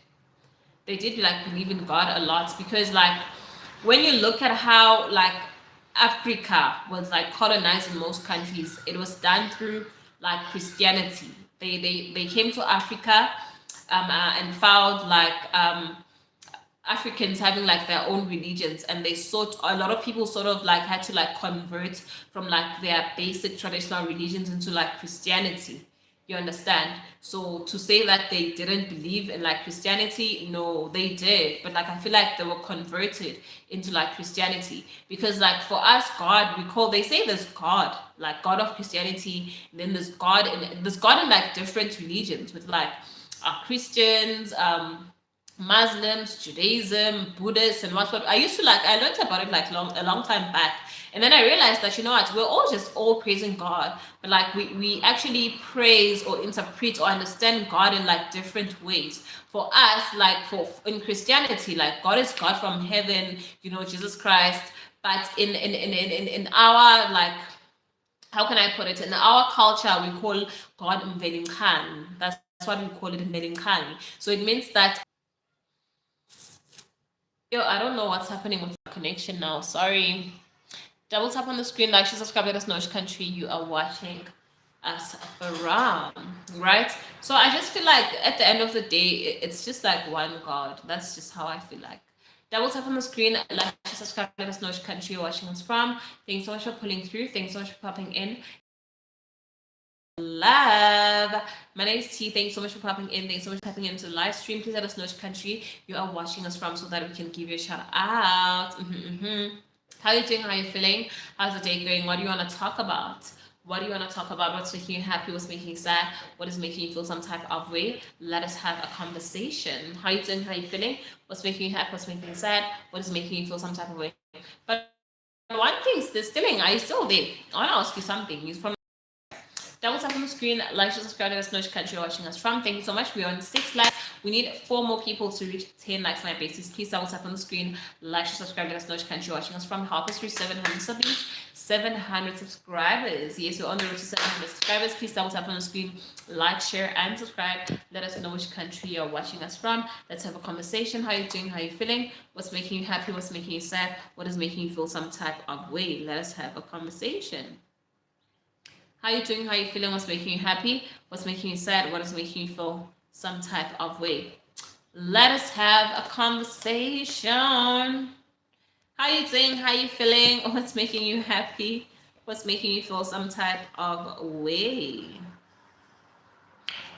They did like believe in God a lot, because like when you look at how like Africa was like colonized in most countries, it was done through like Christianity. They came to Africa, and found like Africans having like their own religions, and they sort a lot of people sort of like had to like convert from like their basic traditional religions into like Christianity. You understand? So to say that they didn't believe in like Christianity, no, they did. But like I feel like they were converted into like Christianity, because like for us, God, they say there's God, like God of Christianity, and then there's God in like different religions with like Christians, Muslims, Judaism, Buddhists, and what. I used to like. I learned about it like a long time back, and then I realized that you know what, we're all praising God, but like we actually praise or interpret or understand God in like different ways. For us, like for in Christianity, like God is God from heaven, you know, Jesus Christ. But in our like, how can I put it? In our culture, we call God Mvelinkhani. That's what we call it, Mvelinkhani. So it means that, yo, I don't know what's happening with the connection now. Sorry. Double tap on the screen, like, share, subscribe, let us know which country you are watching us from, right? So I just feel like at the end of the day, it's just like one God. That's just how I feel like. Double tap on the screen, like, share, subscribe, let us know which country you're watching us from. Thanks so much for pulling through. Thanks so much for popping in. Love. My name is T. Thanks so much for popping in. Thanks so much for popping into the live stream. Please let us know which country you are watching us from so that we can give you a shout out. How are you doing? How are you feeling? How's the day going? What do you want to talk about? What do you want to talk about? What's making you happy? What's making you sad? What is making you feel some type of way? Let us have a conversation. How are you doing? How are you feeling? What's making you happy? What's making you sad? What is making you feel some type of way? But one thing is still, are you still there? I want to ask you something. You from double tap on the screen, like, share, subscribe, let us know which country you're watching us from. Thank you so much. We're on 6 likes. We need 4 more people to reach 10 likes, my bases. Please double tap on the screen, like, share, subscribe, let us know which country you're watching us from. Help us reach 700 subbies, 700 subscribers. Yes, we're on the road to 700 subscribers. Please double tap on the screen, like, share, and subscribe. Let us know which country you're watching us from. Let's have a conversation. How are you doing? How are you feeling? What's making you happy? What's making you sad? What is making you feel some type of way? Let us have a conversation. How are you doing? How are you feeling? What's making you happy? What's making you sad? What is making you feel some type of way? Let us have a conversation. How are you doing? How are you feeling? What's making you happy? What's making you feel some type of way?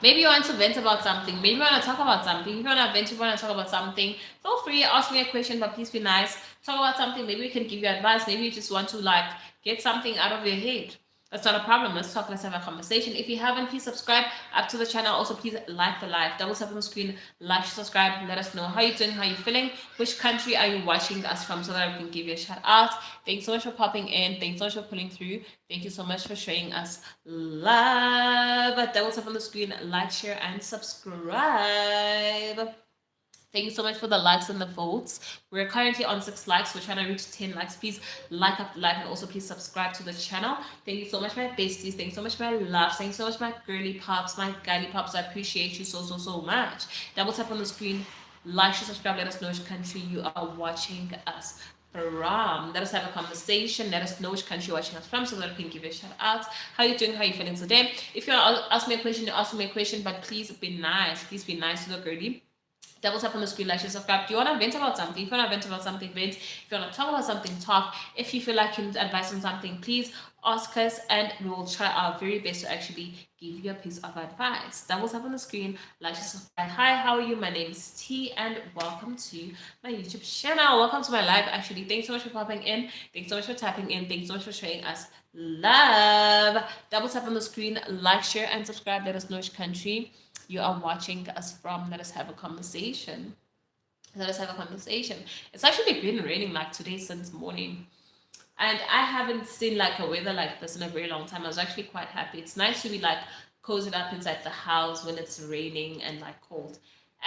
Maybe you want to vent about something. Maybe you want to talk about something. If you want to vent, you want to talk about something, feel free, ask me a question, but please be nice. Talk about something. Maybe we can give you advice. Maybe you just want to like get something out of your head. That's not a problem. Let's talk. Let's have a conversation. If you haven't, please subscribe up to the channel. Also, please like the live. Double tap on the screen, like, subscribe. Let us know how you're doing, how you're feeling, which country are you watching us from, so that we can give you a shout out. Thanks so much for popping in. Thanks so much for pulling through. Thank you so much for showing us love. Double tap on the screen, like, share, and subscribe. Thank you so much for the likes and the votes. We're currently on 6 likes. We're trying to reach 10 likes. Please like up the live, and also please subscribe to the channel. Thank you so much, my besties. Thank you so much, my loves. Thank you so much, my girly pops, my galley pops. I appreciate you so much. Double tap on the screen, like, share, subscribe. Let us know which country you are watching us from. Let us have a conversation. Let us know which country you're watching us from, so that we can give you a shout out. How are you doing? How are you feeling today? If you want to ask me a question, you ask me a question, but please be nice. Please be nice to the girly. Double tap on the screen, like, share, subscribe. Do you want to vent about something? If you want to vent about something, vent. If you want to talk about something, talk. If you feel like you need advice on something, please ask us, and we will try our very best to actually give you a piece of advice. Double tap on the screen, like, share, subscribe. Hi, how are you? My name is T, and welcome to my YouTube channel. Welcome to my live, actually. Thanks so much for popping in. Thanks so much for tapping in. Thanks so much for showing us love. Double tap on the screen, like, share, and subscribe. Let us know which country you are watching us from. Let us have a conversation. Let us have a conversation. It's actually been raining like today since morning, and I haven't seen like a weather like this in a very long time. I was actually quite happy. It's nice to be like cozied up inside the house when it's raining and like cold.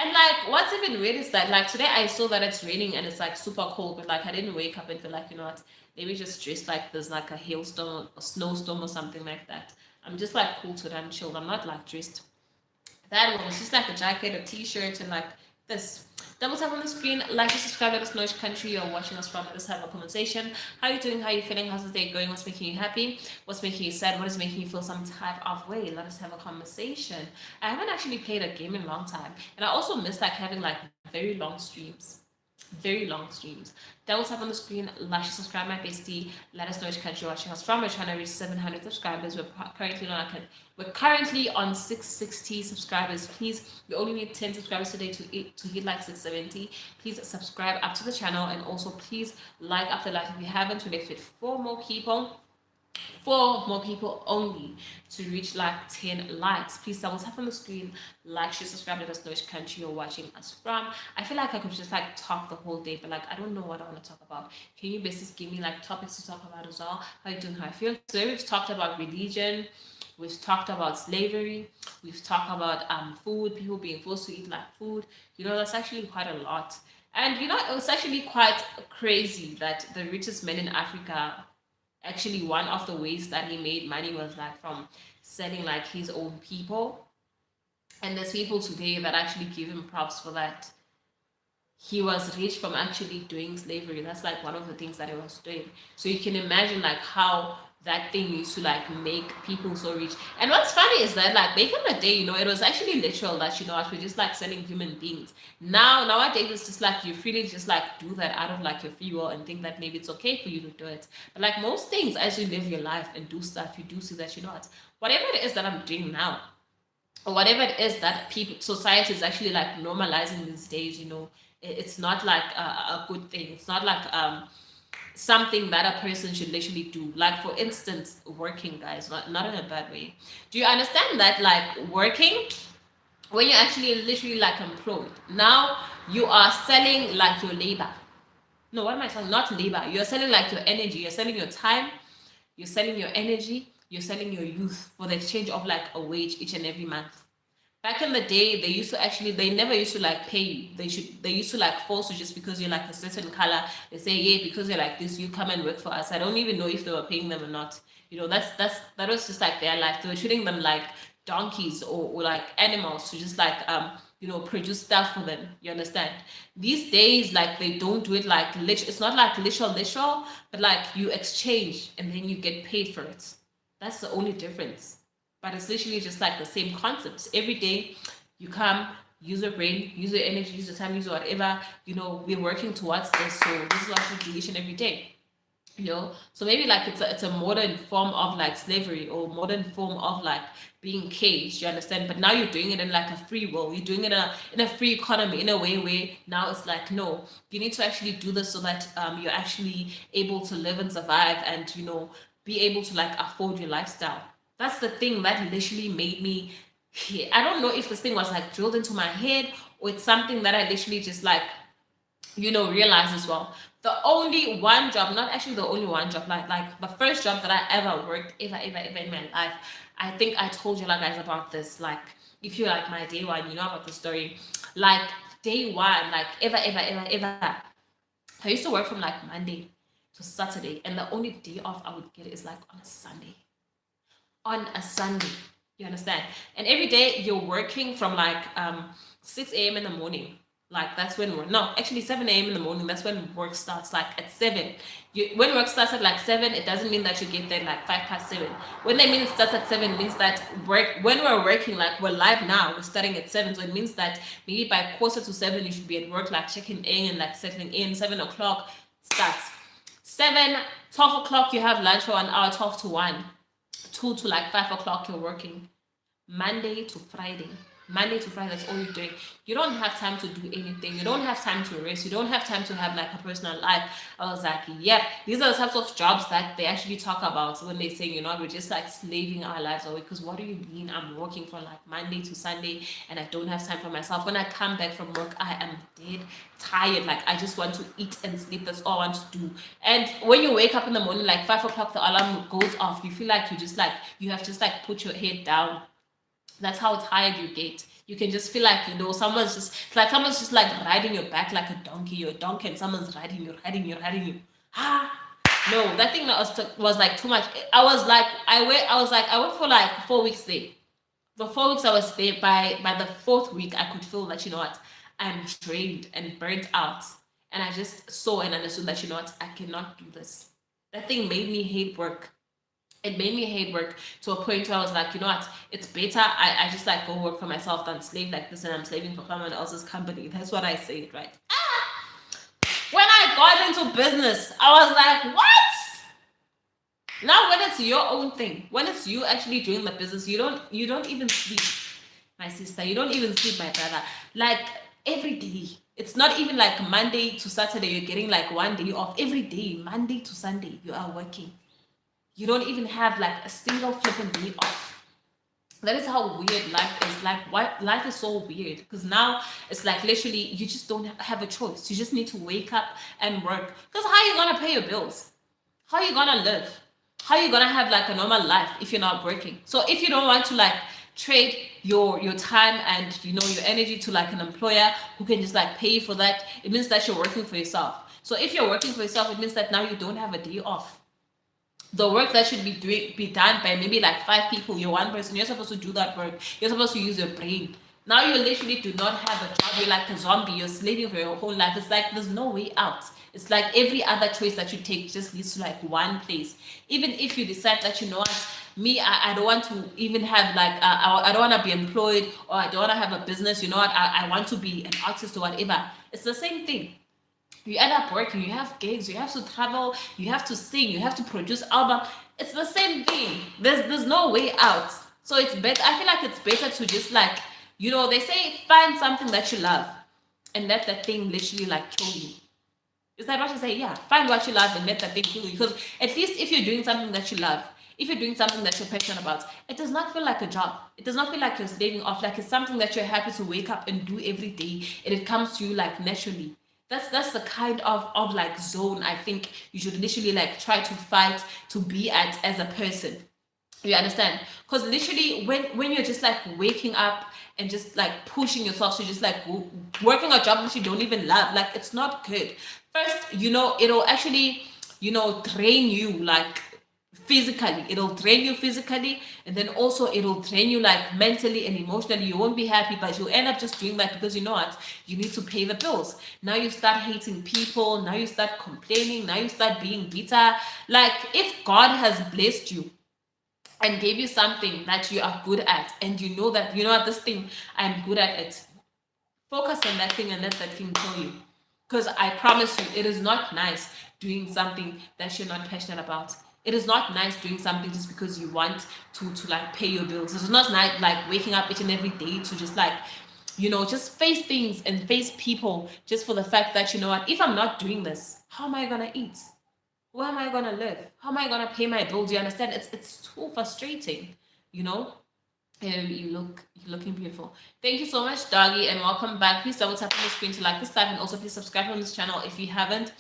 And like, what's even weird is that like today I saw that it's raining and it's like super cold, but like I didn't wake up and feel like, you know what, maybe just dress like there's like a hailstorm or snowstorm or something like that. I'm just like cool to and chilled. I'm not like dressed that one. It's just like a jacket, a t-shirt, and like this. Double tap on the screen, like and subscribe. Let us know which country you're watching us from. Let us have a conversation. How are you doing? How are you feeling? How's the day going? What's making you happy? What's making you sad? What is making you feel some type of way? Let us have a conversation. I haven't actually played a game in a long time, and I also miss like having like very long streams. Very long streams. Double tap on the screen, like, subscribe, my bestie. Let us know which country you're watching us from. We're trying to reach 700 subscribers. We're currently on 660 subscribers. Please, we only need 10 subscribers today to hit like 670. Please subscribe up to the channel, and also please like up the live if you haven't. We left it 4 more people only to reach like 10 likes. Please double tap on the screen, like, share, subscribe. Let us know which country you're watching us from. I feel like I could just like talk the whole day, but like I don't know what I want to talk about. Can you basically give me like topics to talk about as well? How you doing? How I feel? Today we've talked about religion, we've talked about slavery, we've talked about food, people being forced to eat like food. That's actually quite a lot. And it was actually quite crazy that the richest men in Africa, actually one of the ways that he made money was like from selling like his own people. And there's people today that actually give him props for that. He was rich from actually doing slavery. That's like one of the things that he was doing. So you can imagine like how that thing used to like make people so rich. And what's funny is that like back in the day, it was actually literal that we're just like selling human beings. Nowadays it's just like you freely just like do that out of like your free will and think that maybe it's okay for you to do it. But like most things, as you live your life and do stuff, you do see that whatever it is that I'm doing now, or whatever it is that society is actually like normalizing these days, it's not like a good thing. It's not like something that a person should literally do. Like for instance, working, guys, not in a bad way. Do you understand that like working, when you're actually literally like employed, now you are selling like your labor. No, what am I saying? Not labor. You're selling like your energy. You're selling your time. You're selling your energy. You're selling your youth for the exchange of like a wage each and every month. Back in the day, they never used to like pay you. They used to like force you just because you're like a certain color. They say, yeah, because you're like this, you come and work for us. I don't even know if they were paying them or not. That was just like their life. They were treating them like donkeys or like animals to just like produce stuff for them. You understand? These days, like they don't do it like it's not like literal, but like you exchange and then you get paid for it. That's the only difference. But it's literally just like the same concepts. Every day you come, use your brain, use your energy, use your time, use whatever, we're working towards this. So this is what you do each and every day. So maybe like it's a modern form of like slavery or modern form of like being caged, you understand? But now you're doing it in like a free will. You're doing it in a free economy, in a way where now it's like, no, you need to actually do this so that you're actually able to live and survive and be able to like afford your lifestyle. That's the thing that literally made me, I don't know if this thing was like drilled into my head or it's something that I literally just like, realized as well. The only one job, not actually the only one job, like the first job that I ever worked, ever in my life, I think I told you like guys about this, like if you like my day one, you know about the story. Like day one, like ever, I used to work from like Monday to Saturday, and the only day off I would get is like on a Sunday. You understand? And every day you're working from like 6 a.m. in the morning. Like that's when 7 a.m. in the morning. That's when work starts. Like at 7. When work starts at like 7, it doesn't mean that you get there like 7:05. When they mean it starts at 7, it means that when we're working, like we're live now, we're starting at 7. So it means that maybe by 6:45 you should be at work, like checking in and like settling in. 7 o'clock starts. 12 o'clock you have lunch for an hour, 12 to 1. 2 to like 5 o'clock you're working. Monday to Friday, that's all you're doing. You don't have time to do anything. You don't have time to rest. You don't have time to have like a personal life. I was like, yep, these are the types of jobs that they actually talk about when they say, we're just like slaving our lives away. Because what do you mean I'm working from like Monday to Sunday and I don't have time for myself? When I come back from work, I am dead tired. Like I just want to eat and sleep. That's all I want to do. And when you wake up in the morning, like 5 o'clock, the alarm goes off. You feel like you have just like put your head down. That's how tired you get. You can just feel like, someone's just like riding your back like a donkey. You're a donkey and someone's riding you. No, that thing was like too much. I was like, I went for like 4 weeks there. The 4 weeks I was there, by the fourth week, I could feel that, you know what, I'm drained and burnt out. And I just saw and understood that, you know what, I cannot do this. That thing made me hate work. It made me hate work to a point where I was like, you know what, it's better I just like go work for myself than slave like this, and I'm slaving for someone else's company. That's what I said, right? When I got into business, I was like, what? Now when it's your own thing, when it's you actually doing the business, you don't even sleep, my sister. You don't even sleep, my brother. Like every day. It's not even like Monday to Saturday, you're getting like one day off. Every day, Monday to Sunday, you are working. You don't even have like a single flipping day off. That is how weird life is. Like, what life is so weird, because now it's like literally you just don't have a choice. You just need to wake up and work. Because how are you gonna pay your bills? How are you gonna live? How are you gonna have like a normal life if you're not working? So if you don't want to like trade your time and your energy to like an employer who can just like pay you for that, it means that you're working for yourself. So if you're working for yourself, it means that now you don't have a day off. The work that should be done by maybe like 5 people, you're one person, you're supposed to do that work. You're supposed to use your brain. Now you literally do not have a job. You're like a zombie. You're slaving for your whole life. It's like there's no way out. It's like every other choice that you take just leads to like one place. Even if you decide that, you know what, me, I don't want to even have like I don't want to be employed, or I don't want to have a business, you know what, I want to be an artist or whatever. It's the same thing. You end up working, you have gigs, you have to travel, you have to sing, you have to produce album. It's the same thing. There's no way out. So it's better, I feel like it's better to just like, they say find something that you love and let that thing literally like kill you. Is that what you say? Yeah, find what you love and let that thing kill you. Because at least if you're doing something that you love, if you're doing something that you're passionate about, it does not feel like a job. It does not feel like you're slaving off. Like it's something that you're happy to wake up and do every day, and it comes to you like naturally. That's the kind of like zone I think you should initially like try to fight to be at as a person. You understand? Because literally when you're just like waking up and just like pushing yourself to just like working a job that you don't even love, like it's not good. First, it'll actually, drain you like physically. It'll drain you physically, and then also it'll drain you like mentally and emotionally. You won't be happy, but you'll end up just doing that because you know what, you need to pay the bills. Now you start hating people, now you start complaining, now you start being bitter. Like if God has blessed you and gave you something that you are good at, and you know that, what, this thing, I'm good at it, focus on that thing and let that thing kill you. Because I promise you, it is not nice doing something that you're not passionate about. It is not nice doing something just because you want to like pay your bills. It's not nice like waking up each and every day to just like, just face things and face people just for the fact that, you know what, if I'm not doing this, how am I gonna eat? Where am I gonna live? How am I gonna pay my bills? You understand? It's too frustrating, you know. You're looking beautiful. Thank you so much, doggy, and welcome back. Please double tap on the screen to like this live, and also please subscribe on this channel if you haven't.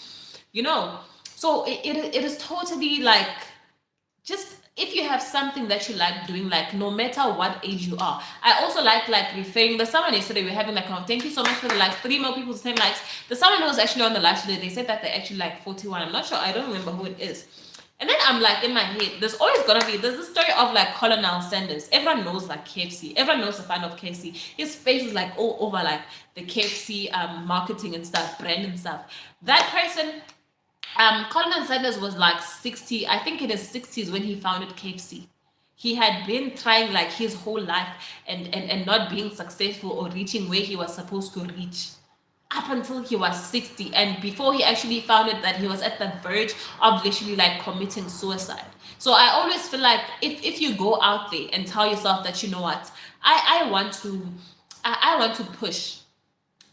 So it is totally like, just if you have something that you like doing, like no matter what age you are. I also like referring. There's someone yesterday we're having like, thank you so much for the likes. 3 more people, same likes. There's someone who was actually on the live today. They said that they're actually like 41. I'm not sure. I don't remember who it is. And then I'm like, in my head, there's the story of like Colonel Sanders. Everyone knows like KFC. Everyone knows the fan of KFC. His face is like all over like the KFC marketing and stuff, brand and stuff. That person, Colonel Sanders was like 60, I think in his 60s when he founded KFC. He had been trying like his whole life and not being successful or reaching where he was supposed to reach, up until he was 60. And before he actually found it, that he was at the verge of literally like committing suicide. So I always feel like if you go out there and tell yourself that, you know what, I want to push,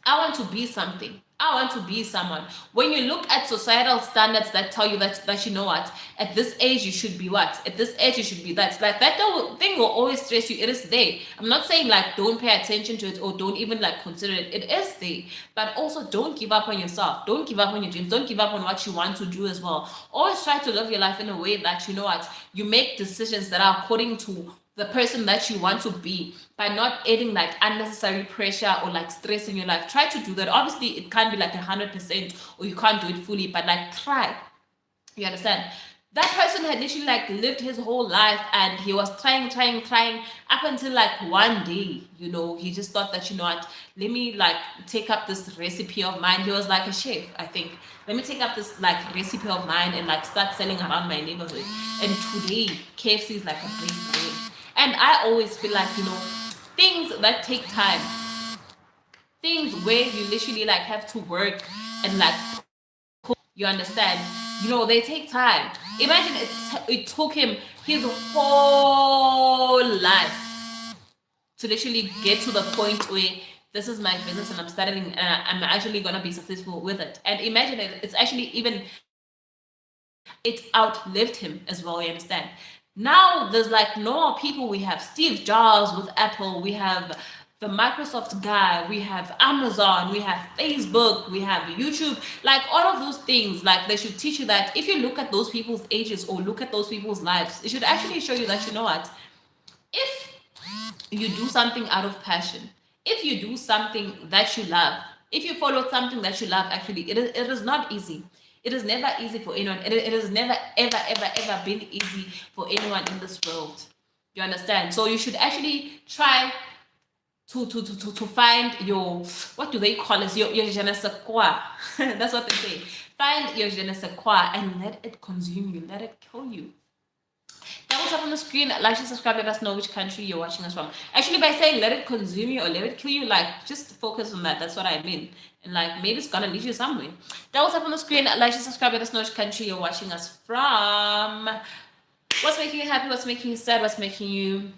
I want to be something, I want to be someone. When you look at societal standards that tell you that you know what, at this age you should be what, at this age you should be that, like that thing will always stress you. It is there. I'm not saying like don't pay attention to it or don't even like consider it. It is there. But also don't give up on yourself. Don't give up on your dreams. Don't give up on what you want to do as well. Always try to live your life in a way that, you know what, you make decisions that are according to the person that you want to be, by not adding like unnecessary pressure or like stress in your life. Try to do that. Obviously it can't be like 100% or you can't do it fully, but like try You understand? That person had literally like lived his whole life and he was trying up until like one day, he just thought that, what, let me like take up this recipe of mine. He was like a chef, I think. Let me take up this like recipe of mine and like start selling around my neighborhood. And today, KFC is like a big brand. And I always feel like, things that take time, things where you literally like have to work and like, you understand, they take time. Imagine it took him his whole life to literally get to the point where this is my business and I'm actually gonna be successful with it. And imagine it's actually even, it outlived him as well, you understand? Now there's like no people. We have Steve Jobs with Apple, we have the Microsoft guy, we have Amazon, we have Facebook, we have YouTube, like all of those things. Like they should teach you that if you look at those people's ages or look at those people's lives, it should actually show you that, what, if you do something out of passion, if you do something that you love, if you follow something that you love, actually it is not easy. It is never easy for anyone. It has never ever been easy for anyone in this world. You understand? So you should actually try to find your, what do they call it, your je ne sais quoi. That's what they say. Find your je ne sais quoi and let it consume you, let it kill you. That was up on the screen. Like and subscribe. Let us know which country you're watching us from. Actually, by saying let it consume you or let it kill you, like just focus on that. That's what I mean. And like maybe it's gonna lead you somewhere. That was up on the screen. Like and subscribe. Let us know which country you're watching us from. What's making you happy? What's making you sad? What's making you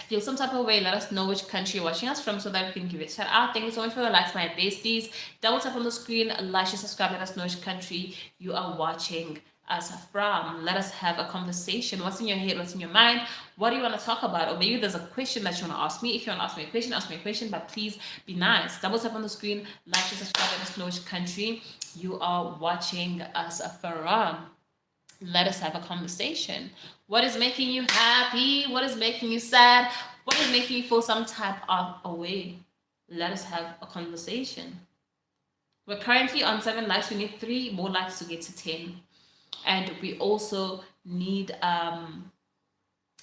feel some type of way? Let us know which country you're watching us from so that we can give it a shout out. Thank you so much for the likes, my besties. Double tap on the screen, like and subscribe. Let us know which country you are watching us from. Let us have a conversation. What's in your head? What's in your mind? What do you want to talk about? Or maybe there's a question that you want to ask me. If you want to ask me a question, but please be nice. Double tap on the screen, like and subscribe. Let us know which country you are watching us from. Let us have a conversation. What is making you happy? What is making you sad? What is making you feel some type of a way? Let us have a conversation. We're currently on 7 likes. We need 3 more likes to get to 10. And we also need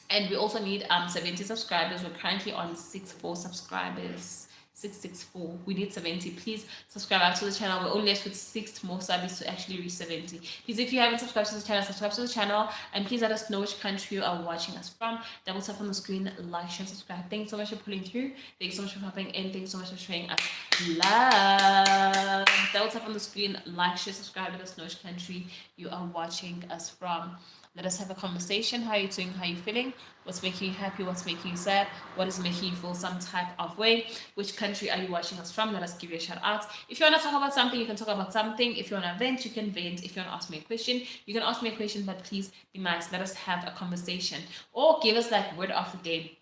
70 subscribers. We're currently on 64 subscribers. 664. We need 70. Please subscribe up to the channel. We're only left with 6 more subs to actually reach 70. Please, if you haven't subscribed to the channel, subscribe to the channel, and please let us know which country you are watching us from. Double tap on the screen, like, share, subscribe. Thanks so much for pulling through. Thanks so much for popping in. Thanks so much for showing us love. Double tap on the screen, like, share, subscribe. Let us know which country you are watching us from. Let us have a conversation. How are you doing? How are you feeling? What's making you happy? What's making you sad? What is making you feel some type of way? Which country are you watching us from? Let us give you a shout out. If you want to talk about something, you can talk about something. If you want to vent, you can vent. If you want to ask me a question, you can ask me a question, but please be nice. Let us have a conversation. Or give us like word of the day.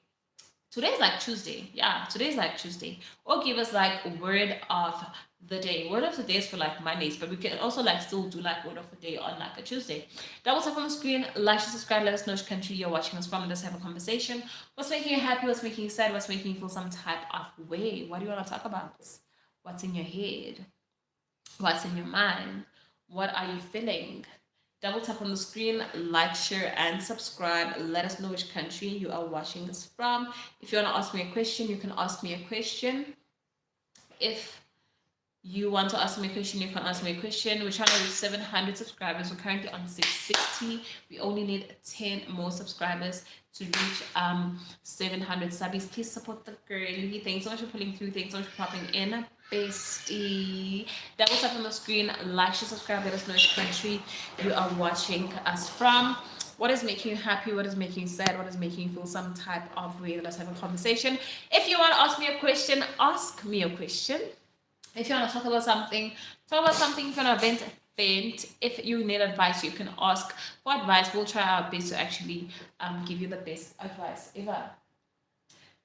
Today's like Tuesday. Yeah, today's like Tuesday. Or give us like a word of the day. Word of the day is for like Mondays, but we can also like still do like word of the day on like a Tuesday. Double tap on the screen, like, subscribe, let us know which country you're watching us from, and let's have a conversation. What's making you happy? What's making you sad? What's making you feel some type of way? What do you want to talk about? What's in your head? What's in your mind? What are you feeling? Double tap on the screen, like, share, and subscribe. Let us know which country you are watching us from. If you want to ask me a question, you can ask me a question. If you want to ask me a question, you can ask me a question. We're trying to reach 700 subscribers. We're currently on 660. We only need 10 more subscribers to reach 700 subbies. Please support the girly. Thanks so much for pulling through. Thanks so much for popping in, bestie. Double tap on the screen, like, share, subscribe. Let us know which country you are watching us from. What is making you happy? What is making you sad? What is making you feel some type of way? Let's have a conversation. If you want to ask me a question, ask me a question. If you want to talk about something, talk about something. If you want to vent, if you need advice, you can ask for advice. We'll try our best to actually give you the best advice ever.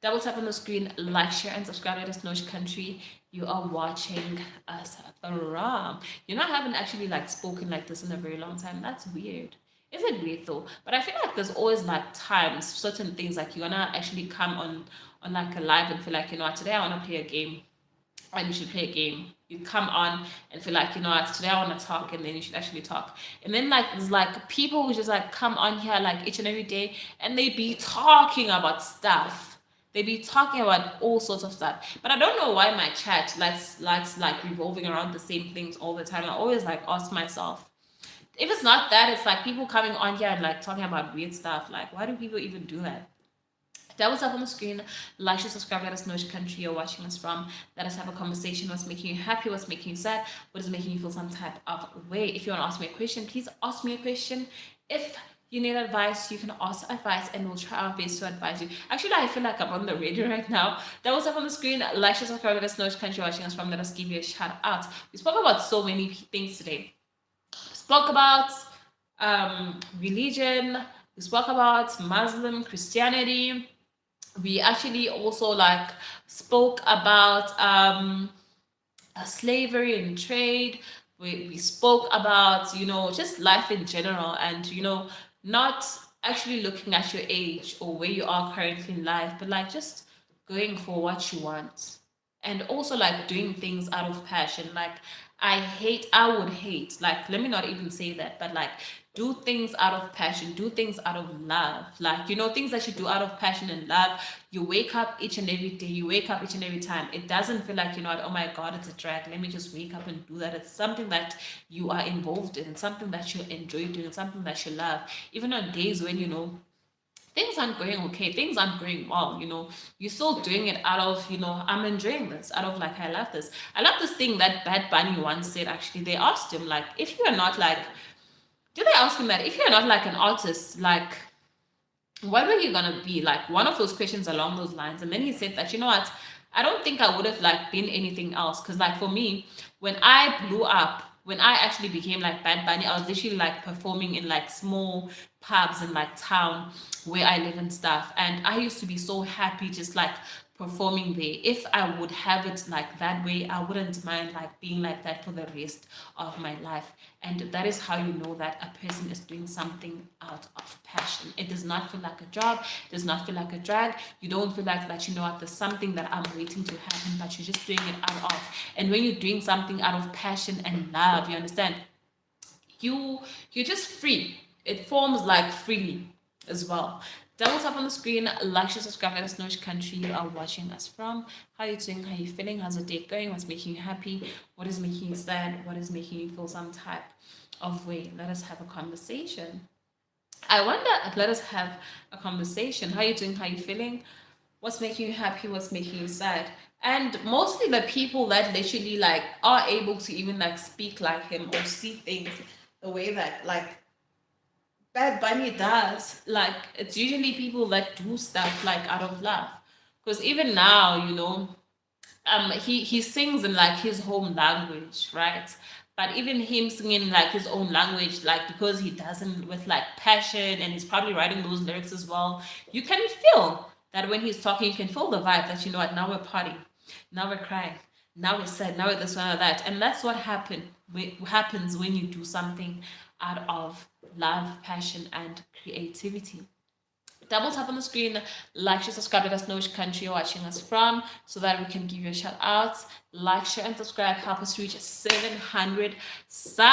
Double tap on the screen, like, share, and subscribe. Let us know which country you are watching us from. You know, I haven't actually like spoken like this in a very long time. That's weird. Is it weird though? But I feel like there's always like times, certain things, like you're gonna actually come on like a live and feel like, you know what, today I want to play a game. and you should play a game. You come on and feel like, you know what, today I want to talk, and then you should actually talk. And then like there's like people who just like come on here like each and every day and they be talking about stuff. They be talking about all sorts of stuff. But I don't know why my chat likes like revolving around the same things all the time. I always like ask myself, if it's not that, it's like people coming on here and like talking about weird stuff. Like, why do people even do that? That was up on the screen. Like, share, subscribe. Let us know which country you're watching us from. Let us have a conversation. What's making you happy? What's making you sad? What is making you feel some type of way? If you want to ask me a question, please ask me a question. If you need advice, you can ask advice and we'll try our best to advise you. Actually, I feel like I'm on the radio right now. That was up on the screen. Like, share, subscribe. Let us know which country you're watching us from. Let us give you a shout out. We spoke about so many things today. We spoke about religion. We spoke about Muslim, Christianity. We actually also like spoke about slavery and trade. We spoke about, you know, just life in general, and you know, not actually looking at your age or where you are currently in life, but like just going for what you want, and also like doing things out of passion. Like I would hate, like, let me not even say that, but like do things out of passion, do things out of love. Like, you know, things that you do out of passion and love. You wake up each and every day, you wake up each and every time. It doesn't feel like, you know what, oh my God, it's a drag. Let me just wake up and do that. It's something that you are involved in, something that you enjoy doing, something that you love. Even on days when, you know, things aren't going okay, things aren't going well, you know, you're still doing it out of, you know, I'm enjoying this, out of like, I love this. I love this thing that Bad Bunny once said. Actually, they asked him, like, if you are not like, did they ask him that if you're not like an artist, like, what were you gonna be? Like one of those questions along those lines. And then he said that, you know what, I don't think I would have like been anything else. Cause like for me, when I blew up, when I actually became like Bad Bunny, I was literally like performing in like small pubs in like town where I live and stuff. And I used to be so happy just like performing there. If I would have it like that way, I wouldn't mind like being like that for the rest of my life. And that is how you know that a person is doing something out of passion. It does not feel like a job, it does not feel like a drag. You don't feel like that, you know what, there's something that I'm waiting to happen, but you're just doing it out of. And when you're doing something out of passion and love, you understand, you're just free. It forms like freely as well. Double tap on the screen, like, share, subscribe. Let us know which country you are watching us from. How you doing? How you feeling? How's the day going? What's making you happy? What is making you sad? What is making you feel some type of way? Let us have a conversation. I wonder, let us have a conversation. How you doing? How you feeling? What's making you happy? What's making you sad? And mostly the people that literally like are able to even like speak like him or see things the way that like Bad Bunny does. Like it's usually people that do stuff like out of love. Because even now, you know, he sings in like his home language, right? But even him singing like his own language, like because he doesn't with like passion and he's probably writing those lyrics as well, you can feel that when he's talking, you can feel the vibe that, you know what, now we're partying, now we're crying, now we're sad, now we're this, one or that. And that's what happens when you do something out of love, passion, and creativity. Double tap on the screen, like, share, subscribe. Let us know which country you're watching us from so that we can give you a shout out. Like, share, and subscribe. Help us reach 700 subs.